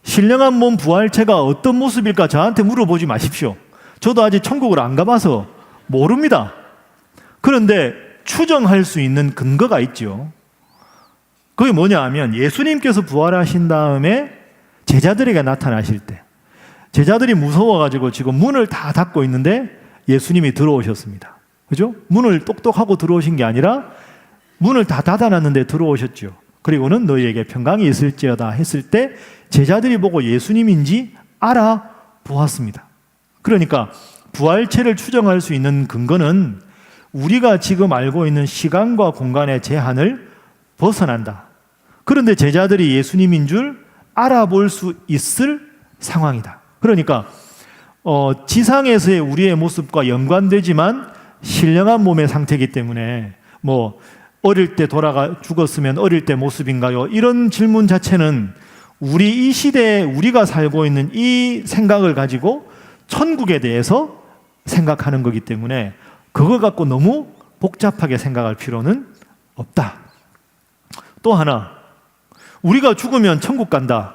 신령한 몸 부활체가 어떤 모습일까 저한테 물어보지 마십시오. 저도 아직 천국을 안 가봐서 모릅니다. 그런데 추정할 수 있는 근거가 있죠. 그게 뭐냐 하면 예수님께서 부활하신 다음에 제자들에게 나타나실 때 제자들이 무서워가지고 지금 문을 다 닫고 있는데 예수님이 들어오셨습니다. 그죠? 문을 똑똑하고 들어오신 게 아니라 문을 다 닫아놨는데 들어오셨죠. 그리고는 너희에게 평강이 있을지어다 했을 때 제자들이 보고 예수님인지 알아보았습니다. 그러니까 부활체를 추정할 수 있는 근거는 우리가 지금 알고 있는 시간과 공간의 제한을 벗어난다. 그런데 제자들이 예수님인 줄 알아볼 수 있을 상황이다. 그러니까 지상에서의 우리의 모습과 연관되지만 신령한 몸의 상태이기 때문에 뭐 어릴 때 죽었으면 어릴 때 모습인가요? 이런 질문 자체는 우리 이 시대에 우리가 살고 있는 이 생각을 가지고 천국에 대해서 생각하는 거기 때문에 그걸 갖고 너무 복잡하게 생각할 필요는 없다. 또 하나, 우리가 죽으면 천국 간다.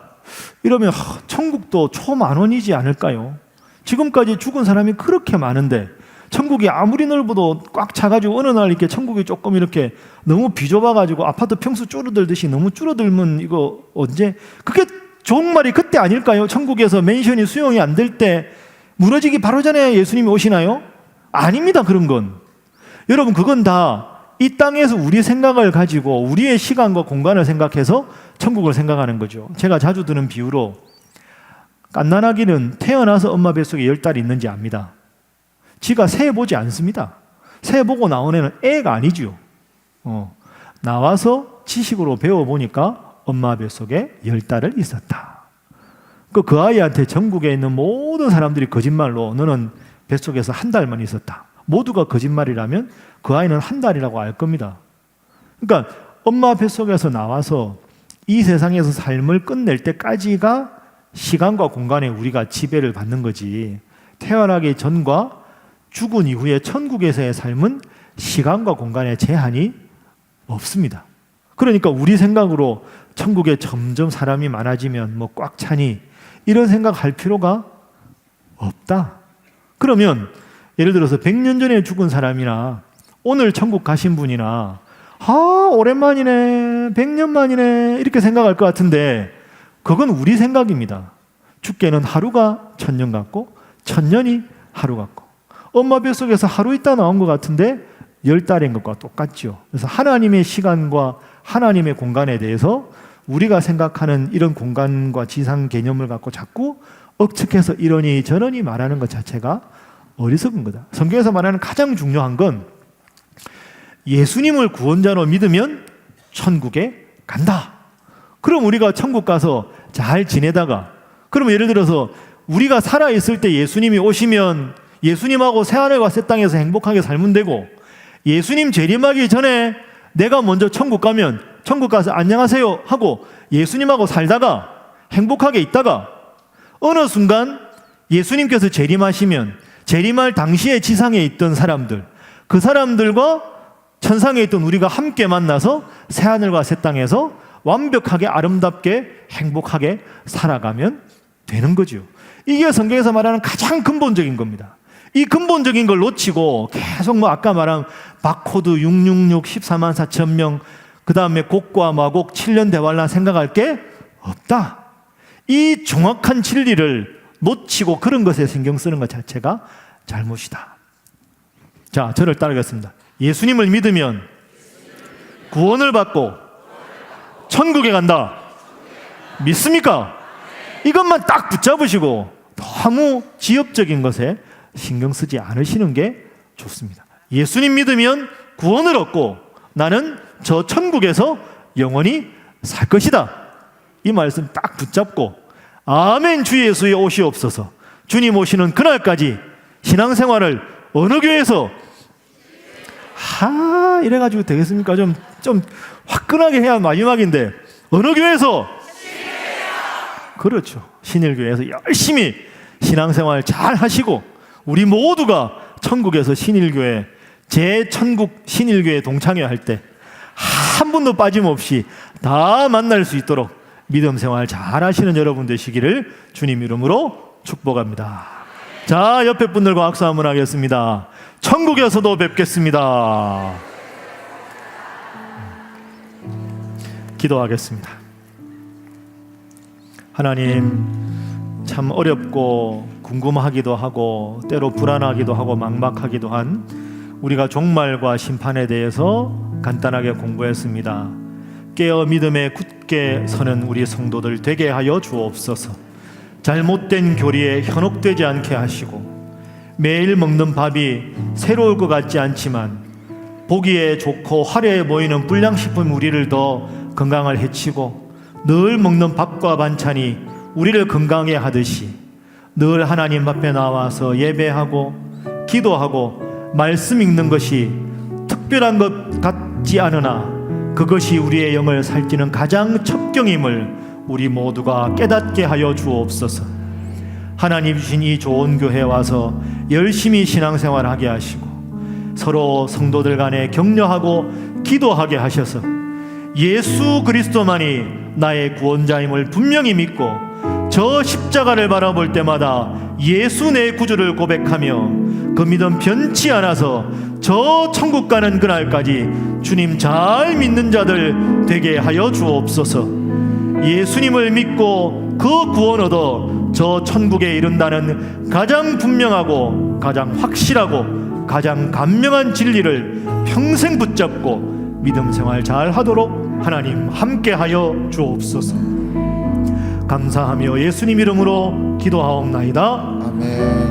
이러면 천국도 초만원이지 않을까요? 지금까지 죽은 사람이 그렇게 많은데 천국이 아무리 넓어도 꽉 차가지고 어느 날 이렇게 천국이 조금 이렇게 너무 비좁아가지고 아파트 평수 줄어들듯이 너무 줄어들면 이거 언제? 그게 종말이 그때 아닐까요? 천국에서 맨션이 수용이 안 될 때 무너지기 바로 전에 예수님이 오시나요? 아닙니다. 그런 건. 여러분 그건 다 이 땅에서 우리 생각을 가지고 우리의 시간과 공간을 생각해서 천국을 생각하는 거죠. 제가 자주 드는 비유로 갓난아기는 태어나서 엄마 뱃속에 10달이 있는지 압니다. 지가 새 보지 않습니다. 새 보고 나온 애는 애가 아니죠. 나와서 지식으로 배워보니까 엄마 뱃속에 10달을 있었다. 그 아이한테 전국에 있는 모든 사람들이 거짓말로 너는 뱃속에서 한 달만 있었다. 모두가 거짓말이라면 그 아이는 한 달이라고 알 겁니다. 그러니까 엄마 뱃속에서 나와서 이 세상에서 삶을 끝낼 때까지가 시간과 공간에 우리가 지배를 받는 거지 태어나기 전과 죽은 이후에 천국에서의 삶은 시간과 공간에 제한이 없습니다. 그러니까 우리 생각으로 천국에 점점 사람이 많아지면 뭐 꽉 차니 이런 생각할 필요가 없다. 그러면 예를 들어서 100년 전에 죽은 사람이나 오늘 천국 가신 분이나 오랜만이네 100년 만이네 이렇게 생각할 것 같은데 그건 우리 생각입니다. 죽게는 하루가 1000년 같고 1000년이 하루 같고 엄마 뱃속에서 하루 있다 나온 것 같은데 10달인 것과 똑같죠. 그래서 하나님의 시간과 하나님의 공간에 대해서 우리가 생각하는 이런 공간과 지상 개념을 갖고 자꾸 억측해서 이러니 저러니 말하는 것 자체가 어리석은 거다. 성경에서 말하는 가장 중요한 건 예수님을 구원자로 믿으면 천국에 간다. 그럼 우리가 천국 가서 잘 지내다가 그럼 예를 들어서 우리가 살아있을 때 예수님이 오시면 예수님하고 새하늘과 새 땅에서 행복하게 살면 되고 예수님 재림하기 전에 내가 먼저 천국 가면 천국 가서 안녕하세요 하고 예수님하고 살다가 행복하게 있다가 어느 순간 예수님께서 재림하시면 재림할 당시에 지상에 있던 사람들, 그 사람들과 천상에 있던 우리가 함께 만나서 새하늘과 새 땅에서 완벽하게 아름답게 행복하게 살아가면 되는 거죠. 이게 성경에서 말하는 가장 근본적인 겁니다. 이 근본적인 걸 놓치고 계속 아까 말한 바코드 666 14만 4천 명, 그 다음에 곡과 마곡 7년 대환란 생각할 게 없다. 이 정확한 진리를 놓치고 그런 것에 신경 쓰는 것 자체가 잘못이다. 자, 저를 따르겠습니다. 예수님을 믿으면 구원을 받고 천국에 간다. 믿습니까? 이것만 딱 붙잡으시고 너무 지엽적인 것에 신경 쓰지 않으시는 게 좋습니다. 예수님 믿으면 구원을 얻고 나는 저 천국에서 영원히 살 것이다. 이 말씀 딱 붙잡고 아멘 주 예수의 오시옵소서. 주님 오시는 그날까지 신앙생활을 어느 교회에서 이래가지고 되겠습니까? 좀 화끈하게 해야 마지막인데 어느 교회에서? 그렇죠. 신일교회에서 열심히 신앙생활 잘 하시고 우리 모두가 천국에서 신일교회 제 천국 신일교회 동창회 할 때 한 분도 빠짐없이 다 만날 수 있도록 믿음 생활 잘 하시는 여러분 되시기를 주님 이름으로 축복합니다. 자, 옆에 분들과 악수 한번 하겠습니다. 천국에서도 뵙겠습니다. 기도하겠습니다. 하나님, 참 어렵고 궁금하기도 하고 때로 불안하기도 하고 막막하기도 한 우리가 종말과 심판에 대해서 간단하게 공부했습니다. 깨어 믿음에 굳게 서는 우리 성도들 되게 하여 주옵소서. 잘못된 교리에 현혹되지 않게 하시고 매일 먹는 밥이 새로울 것 같지 않지만 보기에 좋고 화려해 보이는 불량식품 우리를 더 건강을 해치고 늘 먹는 밥과 반찬이 우리를 건강해 하듯이 늘 하나님 앞에 나와서 예배하고 기도하고 말씀 읽는 것이 특별한 것 같지 않으나 그것이 우리의 영을 살찌는 가장 첩경임을 우리 모두가 깨닫게 하여 주옵소서. 하나님 주신 이 좋은 교회에 와서 열심히 신앙생활하게 하시고 서로 성도들 간에 격려하고 기도하게 하셔서 예수 그리스도만이 나의 구원자임을 분명히 믿고 저 십자가를 바라볼 때마다 예수 내 구주를 고백하며 그 믿음 변치 않아서 저 천국 가는 그날까지 주님 잘 믿는 자들 되게 하여 주옵소서. 예수님을 믿고 그 구원 얻어 저 천국에 이른다는 가장 분명하고 가장 확실하고 가장 감명한 진리를 평생 붙잡고 믿음 생활 잘 하도록 하나님 함께 하여 주옵소서. 감사하며 예수님 이름으로 기도하옵나이다.
아멘.